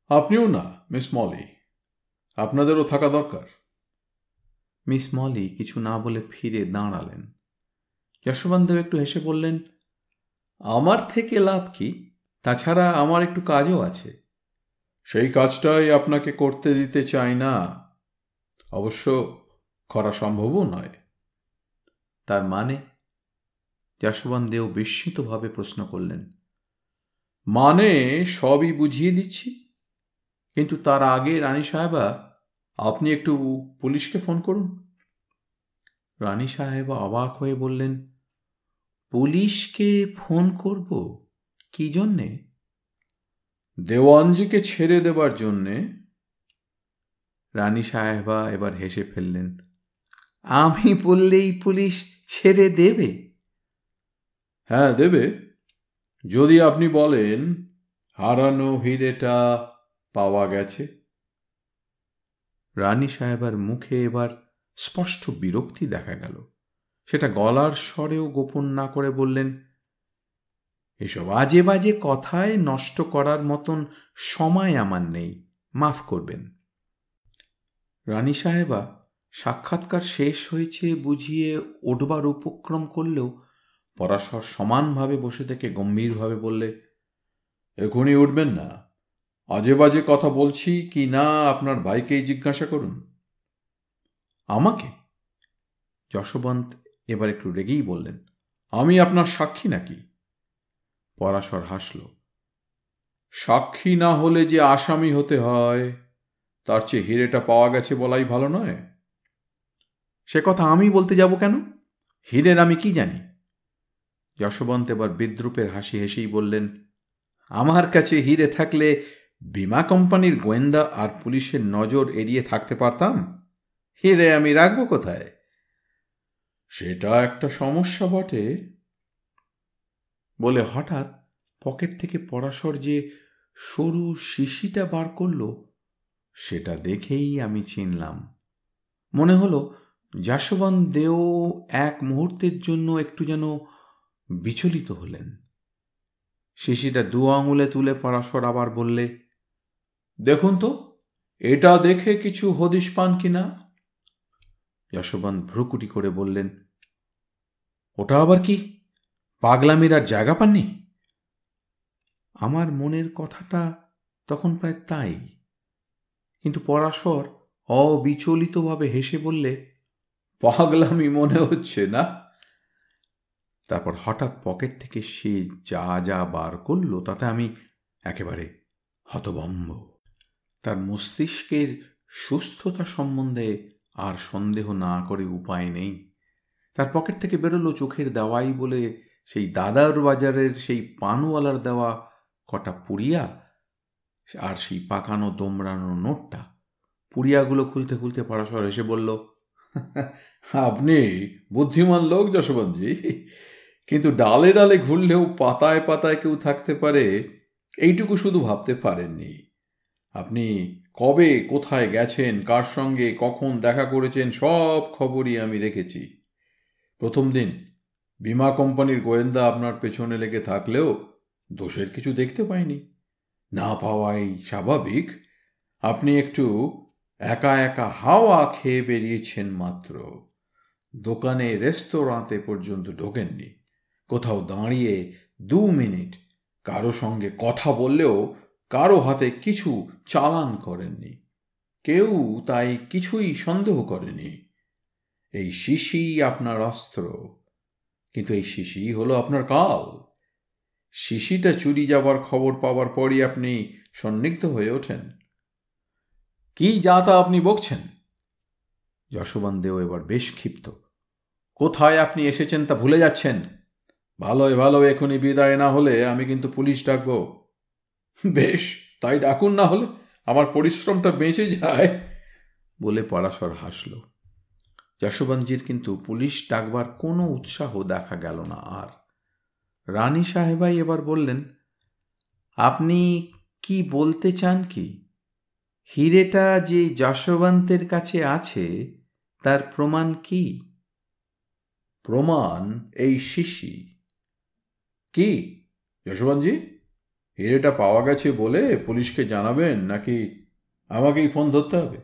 আপনিও না মিস মলি, আপনাদেরও থাকা দরকার। মিস মলি কিছু না বলে ফিরে দাঁড়ালেন। যশবন্ত একটু হেসে বললেন, আমার থেকে লাভ কি? তাছাড়া আমার একটু কাজও আছে। সেই কাজটাই আপনাকে করতে দিতে চাই না, অবশ্য করা সম্ভবও নয়। তার মানে? যশবন্ত দেও বিস্মিতভাবে প্রশ্ন করলেন। মানে সবই বুঝিয়ে দিচ্ছি, কিন্তু তার আগে রানী সাহেবা, আপনি একটু পুলিশকে ফোন করুন। রানী সাহেবা অবাক হয়ে বললেন, পুলিশকে ফোন করব? কি জন্যে? দেওয়ানজিকে ছেড়ে দেবার জন্যে। রানী সাহেবা এবার হেসে ফেললেন, আমি বললেই পুলিশ ছেড়ে দেবে? হ্যাঁ, দেবে, যদি আপনি বলেন হারানো হিরেটা পাওয়া গেছে। রানী সাহেবার মুখে এবার স্পষ্ট বিরক্তি দেখা গেল। সেটা গলার স্বরেও গোপন না করে বললেন, এসব আজে বাজে কথায় নষ্ট করার মতন সময় আমার নেই, মাফ করবেন। রানী সাহেবা সাক্ষাৎকার শেষ হয়েছে বুঝিয়ে ওঠবার উপক্রম করলেও পরাশর সমানভাবে বসে থেকে গম্ভীরভাবে বললে, এখনই উঠবেন না। আজে বাজে কথা বলছি কি না আপনার ভাইকেই জিজ্ঞাসা করুন। আমাকে? যশবন্ত এবার একটু রেগেই বললেন, আমি আপনার সাক্ষী নাকি? পরাশর হাসল। সাক্ষী না হলে যে আসামি হতে হয়, তার চেয়ে হিরেটা পাওয়া গেছে বলাই ভালো নয়? সে কথা আমি বলতে যাব কেন? হীরের আমি কি জানি? যশবন্ত এবার বিদ্রুপের হাসি হেসেই বললেন, আমার কাছে হিরে থাকলে বীমা কোম্পানির গোয়েন্দা আর পুলিশের নজর এড়িয়ে থাকতে পারতাম। হিরে আমি রাখবো কোথায়? সেটা একটা সমস্যা বটে। বলে হঠাৎ পকেট থেকে পরাশর যে সরু শিশিটা বার করল, সেটা দেখেই আমি চিনলাম। মনে হলো যশবন্ত দেও এক মুহূর্তের জন্য একটু যেন বিচলিত হলেন। শিশিটা 2 আঙুলে তুলে পরাশর আবার বললে, দেখুন তো, এটা দেখে কিছু হদিশ পান কিনা? যশবন্ত ভ্রুকুটি করে বললেন, ওটা আবার কি? পাগলামির আর জায়গা পাননি? আমার মনের কথাটা তখন প্রায় তাই। কিন্তু পরাশর অবিচলিতভাবে হেসে বললে, পাগলামি মনে হচ্ছে না? তারপর হঠাৎ পকেট থেকে সে যা যা বার করল তাতে আমি একেবারে হতভম্ব। তার মস্তিষ্কের সুস্থতা সম্বন্ধে আর সন্দেহ না করে উপায় নেই। তার পকেট থেকে বেরোলো চোখের দেওয়াই বলে সেই দাদার বাজারের সেই পানওয়ালার দেওয়া কটা পুড়িয়া আর সেই পাকানো দোমড়ানো নোটটা। পুড়িয়াগুলো খুলতে খুলতে পরাশর এসে বলল, আপনি বুদ্ধিমান লোক যশবন্তজি, কিন্তু ডালে ডালে ঘুরলেও পাতায় পাতায় কেউ থাকতে পারে এইটুকু শুধু ভাবতে পারেননি। আপনি কবে কোথায় গেছেন, কার সঙ্গে কখন দেখা করেছেন, সব খবরই আমি রেখেছি। প্রথম দিন বীমা কোম্পানির গোয়েন্দা আপনার পেছনে লেগে থাকলেও দোষের কিছু দেখতে পাইনি। না পাওয়াই স্বাভাবিক। আপনি একটু একা একা হাওয়া খেয়ে বেরিয়েছেন মাত্র। দোকানে রেস্তোরাঁতে পর্যন্ত ঢোকেননি। কোথাও দাঁড়িয়ে 2 মিনিট কারো সঙ্গে কথা বললেও কারো হাতে কিছু চালান করেননি। কেউ তাই কিছুই সন্দেহ করেনি। এই শিশি আপনার অস্ত্র, কিন্তু এই শিশি হলো আপনার কাল। শিশিটা চুরি যাবার খবর পাওয়ার পরই আপনি সন্দিগ্ধ হয়ে ওঠেন। কি যা তা আপনি বকছেন? যশোবন্তেও এবার বেশ ক্ষিপ্ত। কোথায় আপনি এসেছেন তা ভুলে যাচ্ছেন। ভালোই ভালো এখনই বিদায় না হলে আমি কিন্তু পুলিশ ডাকব। বেশ, তাই ডাকুন, না হলে আমার পরিশ্রমটা বেঁচে যায়, বলে পরাশর হাসল। যশোবন্তজির কিন্তু পুলিশ ডাকবার কোনো উৎসাহ দেখা গেল না আর। রানী সাহেবাই এবার বললেন, আপনি কি বলতে চান কি? হিরেটা যে যশোবন্তের কাছে আছে তার প্রমাণ কি? প্রমাণ এই শিশি। কি যশোবন্তজি, হিরেটা পাওয়া গেছে বলে পুলিশকে জানাবেন নাকি আমাকেই ফোন ধরতে হবে?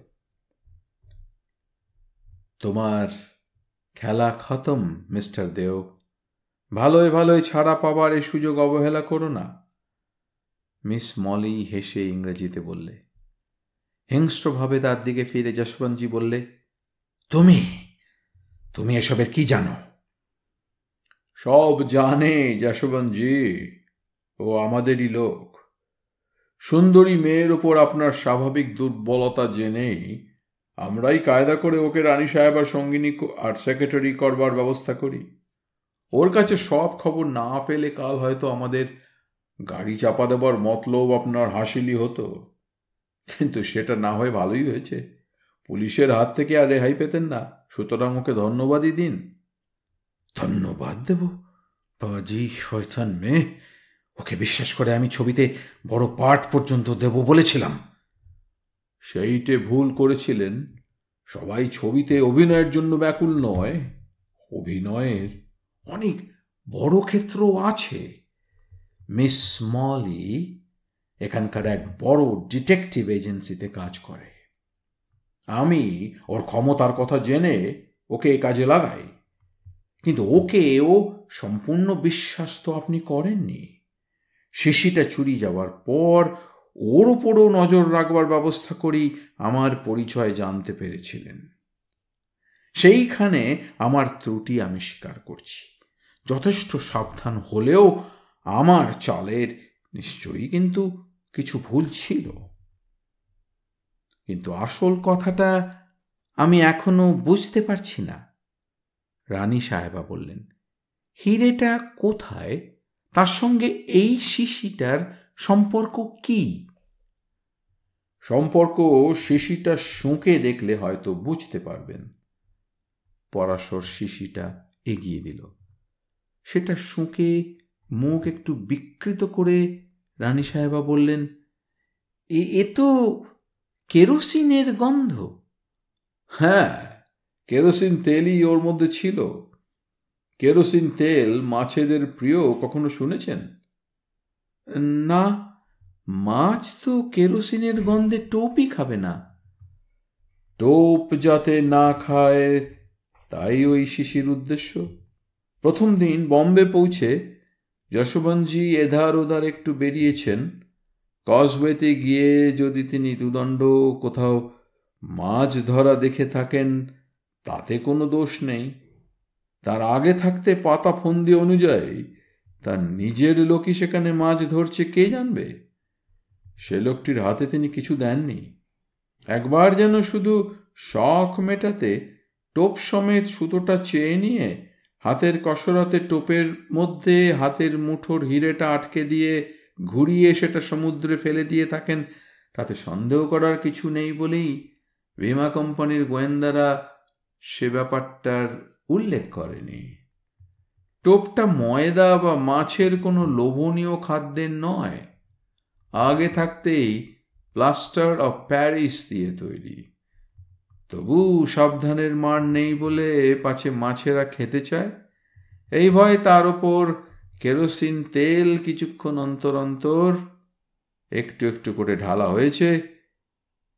তোমার খেলা খতম মিস্টার দেও। ভালোই ভালোই ছাড়া পাবার এই সুযোগ অবহেলা করো না। মিস মলি হেসে ইংরেজিতে বললে। হিংস্রভাবে তার দিকে ফিরে যশবন্তজি বললে, তুমি তুমি এসবের কি জানো? সব জানে যশোবন্তজি, ও আমাদেরই লোক। সুন্দরী মেয়ের ওপর আপনার স্বাভাবিক দুর্বলতা জেনেই আমরাই কায়দা করে ওকে রানী সাহেবার সঙ্গিনী আর সেক্রেটারি করবার ব্যবস্থা করি। ওর কাছে সব খবর না পেলে কাল হয়তো আমাদের গাড়ি চাপা দেবার মতলব আপনার হাসিলি হতো, কিন্তু সেটা না হয়ে ভালোই হয়েছে। পুলিশের হাত থেকে আর রেহাই পেতেন না, সুতরাং ওকে ধন্যবাদই দিন। ধন্যবাদ দেব? বাজি শয়তান মেয়ে, ওকে বিশ্বাস করে আমি ছবিতে বড় পার্ট পর্যন্ত দেব বলেছিলাম। সেইটে ভুল করেছিলেন। সবাই ছবিতে অভিনয়ের জন্য ব্যাকুল নয়, অভিনয়ের অনেক বড় ক্ষেত্র আছে। মিস মলি এখানকার এক বড় ডিটেকটিভ এজেন্সিতে কাজ করে। আমি ওর ক্ষমতার কথা জেনে ওকে এ কাজে লাগাই, কিন্তু ওকেও সম্পূর্ণ বিশ্বাস তো আপনি করেননি। শিশিটা চুরি যাওয়ার পর ওর ওপরও নজর রাখবার ব্যবস্থা করি আমার পরিচয় জানতে পেরেছিলেন। সেইখানে আমার ত্রুটি আমি স্বীকার করছি। যথেষ্ট সাবধান হলেও আমার চালের নিশ্চয়ই কিন্তু কিছু ভুল ছিল। কিন্তু আসল কথাটা আমি এখনো বুঝতে পারছি না। রানী সাহেবা বললেন, হিরেটা কোথায়? তার সঙ্গে এই শিশিটার সম্পর্ক কি? সম্পর্ক শিশিটা শুঁকে দেখলে হয়তো বুঝতে পারবেন। পরাশর শিশিটা এগিয়ে দিল। সেটা শুঁকে মুখ একটু বিকৃত করে রানী সাহেবা বললেন, এ তো কেরোসিনের গন্ধ। হ্যাঁ, কেরোসিন তেলই ওর মধ্যে ছিল। কেরোসিন তেল মাছেদের প্রিয়, কখনো শুনেছেন? না, মাছ তো কেরোসিনের গন্ধে টোপই খাবে না। টোপ যাতে না খায় তাই ওই শিশির উদ্দেশ্য। প্রথম দিন বম্বে পৌঁছে যশোবন্তজি এধার ওধার একটু বেরিয়েছেন। কজওয়েতে গিয়ে যদি তিনি দুদণ্ড কোথাও মাছ ধরা দেখে থাকেন তাতে কোনো দোষ নেই। তার আগে থাকতে পাতা ফন্দি অনুযায়ী তার নিজের লোকই সেখানে মাছ ধরছে কে জানবে? সে লোকটির হাতে তিনি কিছু দেননি। একবার যেন শুধু শখ মেটাতে টোপ সমেত সুতোটা চেয়ে নিয়ে হাতের কসরতে টোপের মধ্যে হাতের মুঠোর হিরেটা আটকে দিয়ে ঘুরিয়ে সেটা সমুদ্রে ফেলে দিয়ে থাকেন, তাতে সন্দেহ করার কিছু নেই বলেই বীমা কোম্পানির গোয়েন্দারা সে ব্যাপারটার উল্লেখ করেনি। টোপটা ময়দা বা মাছের কোনো লোভনীয় খাদ্যের নয়, আগে থাকতেই প্লাস্টার অফ প্যারিস দিয়ে তৈরি। তবু সাবধানের মার নেই বলে পাছে মাছেরা খেতে চায়, এই ভয় তার ওপর কেরোসিন তেল কিছুক্ষণ অন্তর অন্তর একটু একটু করে ঢালা হয়েছে,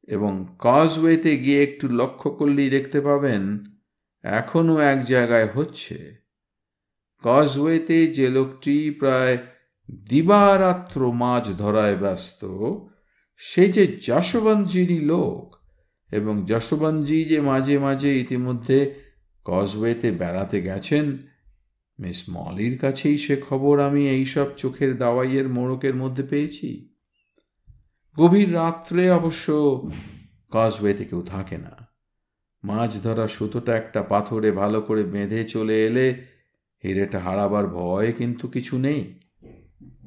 এবং কজওয়েতে গিয়ে একটু লক্ষ্য করলেই দেখতে পাবেন এখনও এক জায়গায় হচ্ছে। কজওয়েতে যে লোকটি প্রায় দিবারাত্র মাছ ধরায় ব্যস্ত, সে যে যশবন্তজিরই লোক, এবং যশবন্তজি যে মাঝে মাঝে ইতিমধ্যে কজওয়েতে বেড়াতে গেছেন, মিস মলির কাছেই সে খবর আমি এইসব চোখের দাওয়াইয়ের মোড়কের মধ্যে পেয়েছি। গভীর রাত্রে অবশ্য কজওয়েতে কেউ থাকে না। মাছ ধরা সুতোটা একটা পাথরে ভালো করে বেঁধে চলে এলে হিরেটা হারাবার ভয় কিন্তু কিছু নেই।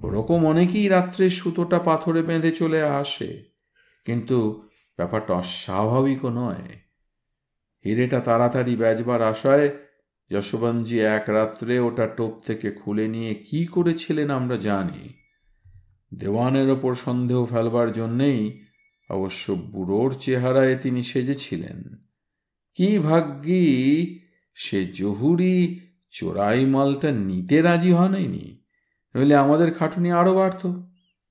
ওরকম অনেকেই রাত্রে সুতোটা পাথরে বেঁধে চলে আসে, কিন্তু ব্যাপারটা অস্বাভাবিকও নয়। হিরেটা তাড়াতাড়ি বেচবার আশায় যশবন্তজি এক রাত্রে ওটা টোপ থেকে খুলে নিয়ে কি করেছিলেন আমরা জানি। দেওয়ানের ওপর সন্দেহ ফেলবার জন্যেই অবশ্য বুড়োর চেহারায় তিনি সেজেছিলেন। কি ভাগ্যি সে জহুরি চোরাই মালটা নিতে রাজি হয়নি, নইলে আমাদের খাটুনি আরও বাড়ত,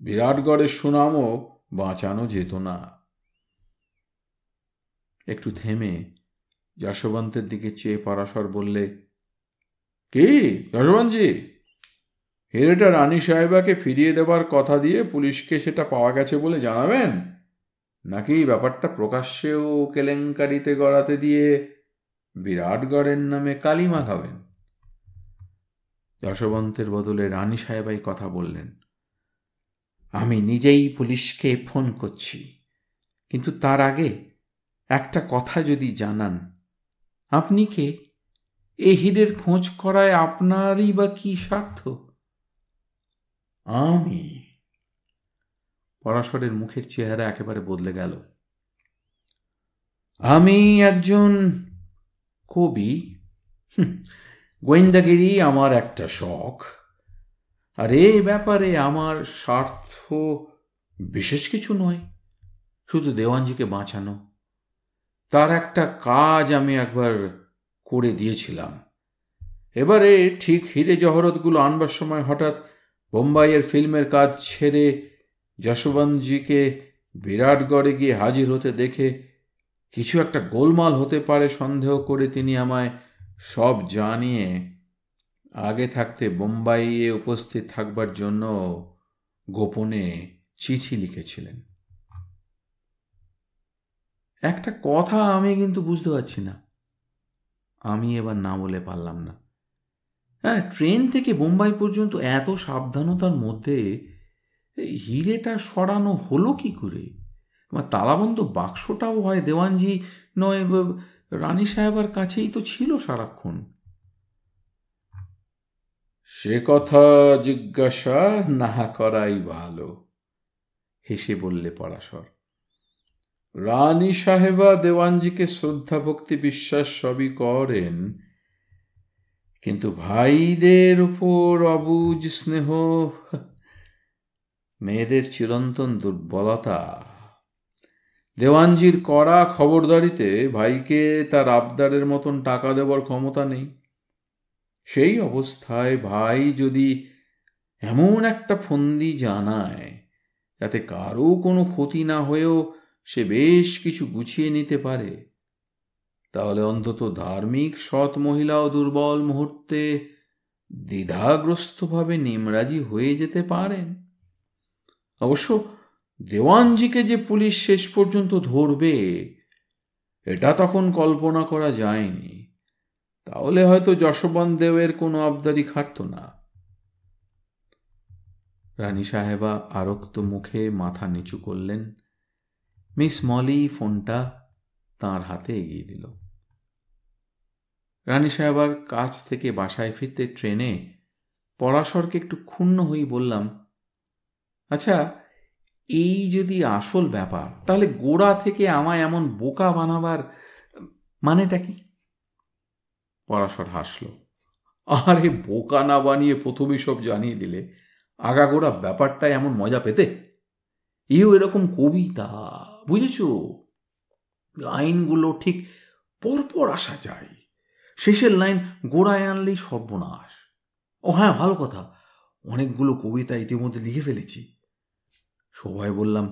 বিরাটগড়ের সুনামও বাঁচানো যেত না। একটু থেমে যশবন্তের দিকে চেয়ে পরাশর বললে, কি যশবন্তজি, হিরেটা রানী সাহেবাকে ফিরিয়ে দেবার কথা দিয়ে পুলিশকে সেটা পাওয়া গেছে বলে জানাবেন, নাকি ব্যাপারটা প্রকাশ্যেও কেলেঙ্কারিতে গড়াতে দিয়ে বিরাটগড়ের নামে কালি মাখাবেন? যশবন্তের বদলে রানী সাহেবাই কথা বললেন। আমি নিজেই পুলিশকে ফোন করছি, কিন্তু তার আগে একটা কথা যদি জানান। আপনি কে? এ হীরের খোঁজ করায় আপনারই বা কি স্বার্থ? আমি। পরাশরের মুখের চেহারা একেবারে বদলে গেল। আমি একজন কবি। গোয়েন্দাগিরি আমার একটা শখ, আর এ ব্যাপারে আমার স্বার্থ বিশেষ কিছু নয়, শুধু দেওয়ানজিকে বাঁচানো। তার একটা কাজ আমি একবার করে দিয়েছিলাম। এবারে ঠিক হিরে জহরতগুলো আনবার সময় হঠাৎ বোম্বাইয়ের ফিল্মের কাজ ছেড়ে যশবন্তজিকে বিরাটগড়ে গিয়ে হাজির হতে দেখে কিছু একটা গোলমাল হতে পারে সন্দেহ করে তিনি আমায় সব জানিয়ে আগে থাকতে বোম্বাইয়ে উপস্থিত থাকবার জন্য গোপনে চিঠি লিখেছিলেন। একটা কথা আমি কিন্তু বুঝতে পারছি না। আমি এবার না বলে পারলাম না। হ্যাঁ, ট্রেন থেকে বোম্বাই পর্যন্ত এত সাবধানতার মধ্যে হিরেটা সরানো হলো কি করে? আমার তালাবন্ধ বাক্সটাও হয় দেওয়ানজি নয় রানী সাহেবার কাছেই তো ছিল সারাক্ষণ। সে কথা জিজ্ঞাসা না করাই ভালো, হেসে বললে পরাশর। রানী সাহেবা দেওয়ানজিকে শ্রদ্ধা ভক্তি বিশ্বাস সবই করেন, কিন্তু ভাইদের উপর অবুঝ স্নেহ, মেয়েদের চিরন্তন দুর্বলতা। দেওয়ানজির কড়া খবরদারিতে ভাইকে তার আবদারের মতন টাকা দেবার ক্ষমতা নেই। সেই অবস্থায় ভাই যদি এমন একটা ফন্দি জানায় যাতে কারও কোনো ক্ষতি না হয়েও সে বেশ কিছু গুছিয়ে নিতে পারে, তাহলে অন্তত ধার্মিক সৎ মহিলাও দুর্বল মুহূর্তে দ্বিধাগ্রস্তভাবে নিমরাজি হয়ে যেতে পারেন। অবশ্য দেওয়ানজিকে যে পুলিশ শেষ পর্যন্ত ধরবে এটা তখন কল্পনা করা যায়নি, তাহলে হয়তো যশবন্ত দেবের কোনো আবদারি খাটত না। রানী সাহেবা আরক্ত মুখে মাথা নিচু করলেন, মিস মলি ফোনটা তাঁর হাতে এগিয়ে দিল। রানী সাহেবার কাছ থেকে বাসায় ফিরতে ট্রেনে পরাশরকে একটু ক্ষুণ্ণ হয়ে বললাম, আচ্ছা, এই যদি আসল ব্যাপার, তাহলে গোড়া থেকে আমায় এমন বোকা বানাবার মানেটা কি? পরাশর হাসল। আরে, বোকা না বানিয়ে প্রথমেই সব জানিয়ে দিলে আগাগোড়া ব্যাপারটা এমন মজা পেতে? এও এরকম কবিতা, বুঝেছ? লাইনগুলো ঠিক পরপর আসা যায়, শেষের লাইন গোড়ায় আনলেই সর্বনাশ। ও হ্যাঁ, ভালো কথা, অনেকগুলো কবিতা ইতিমধ্যে লিখে ফেলেছি। সবাই বললাম,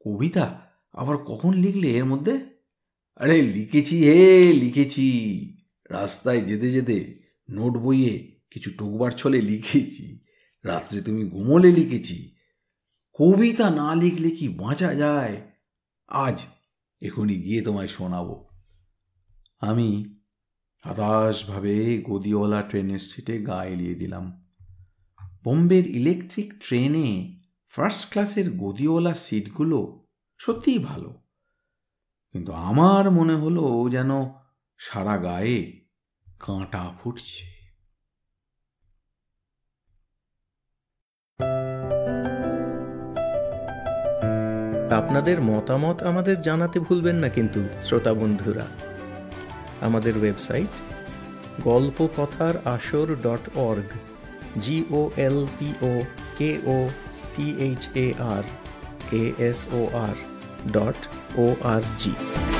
কবিতা আবার কখন লিখলে এর মধ্যে? আরে লিখেছি, রাস্তায় যেতে যেতে নোট বইয়ে কিছু টোকবার ছলে লিখেছি, রাত্রে তুমি ঘুমোলে লিখেছি। কবিতা না লিখলে কি বাঁচা যায়? আজ এখনই গিয়ে তোমায় শোনাবো। আমি হতাশভাবে গদিওয়ালা ট্রেনের সিটে গা এলিয়ে দিলাম। বোম্বের ইলেকট্রিক ট্রেনে ফার্স্ট ক্লাসের গদিওয়ালা সিটগুলো সত্যিই ভালো, কিন্তু আমার মনে হলো যেন সারা গায়ে কাঁটা ফুটছে। আপনাদের মতামত আমাদের জানাতে ভুলবেন না কিন্তু শ্রোতা বন্ধুরা। আমাদের ওয়েবসাইট golpokothar.asor.org golpokothar.asor.org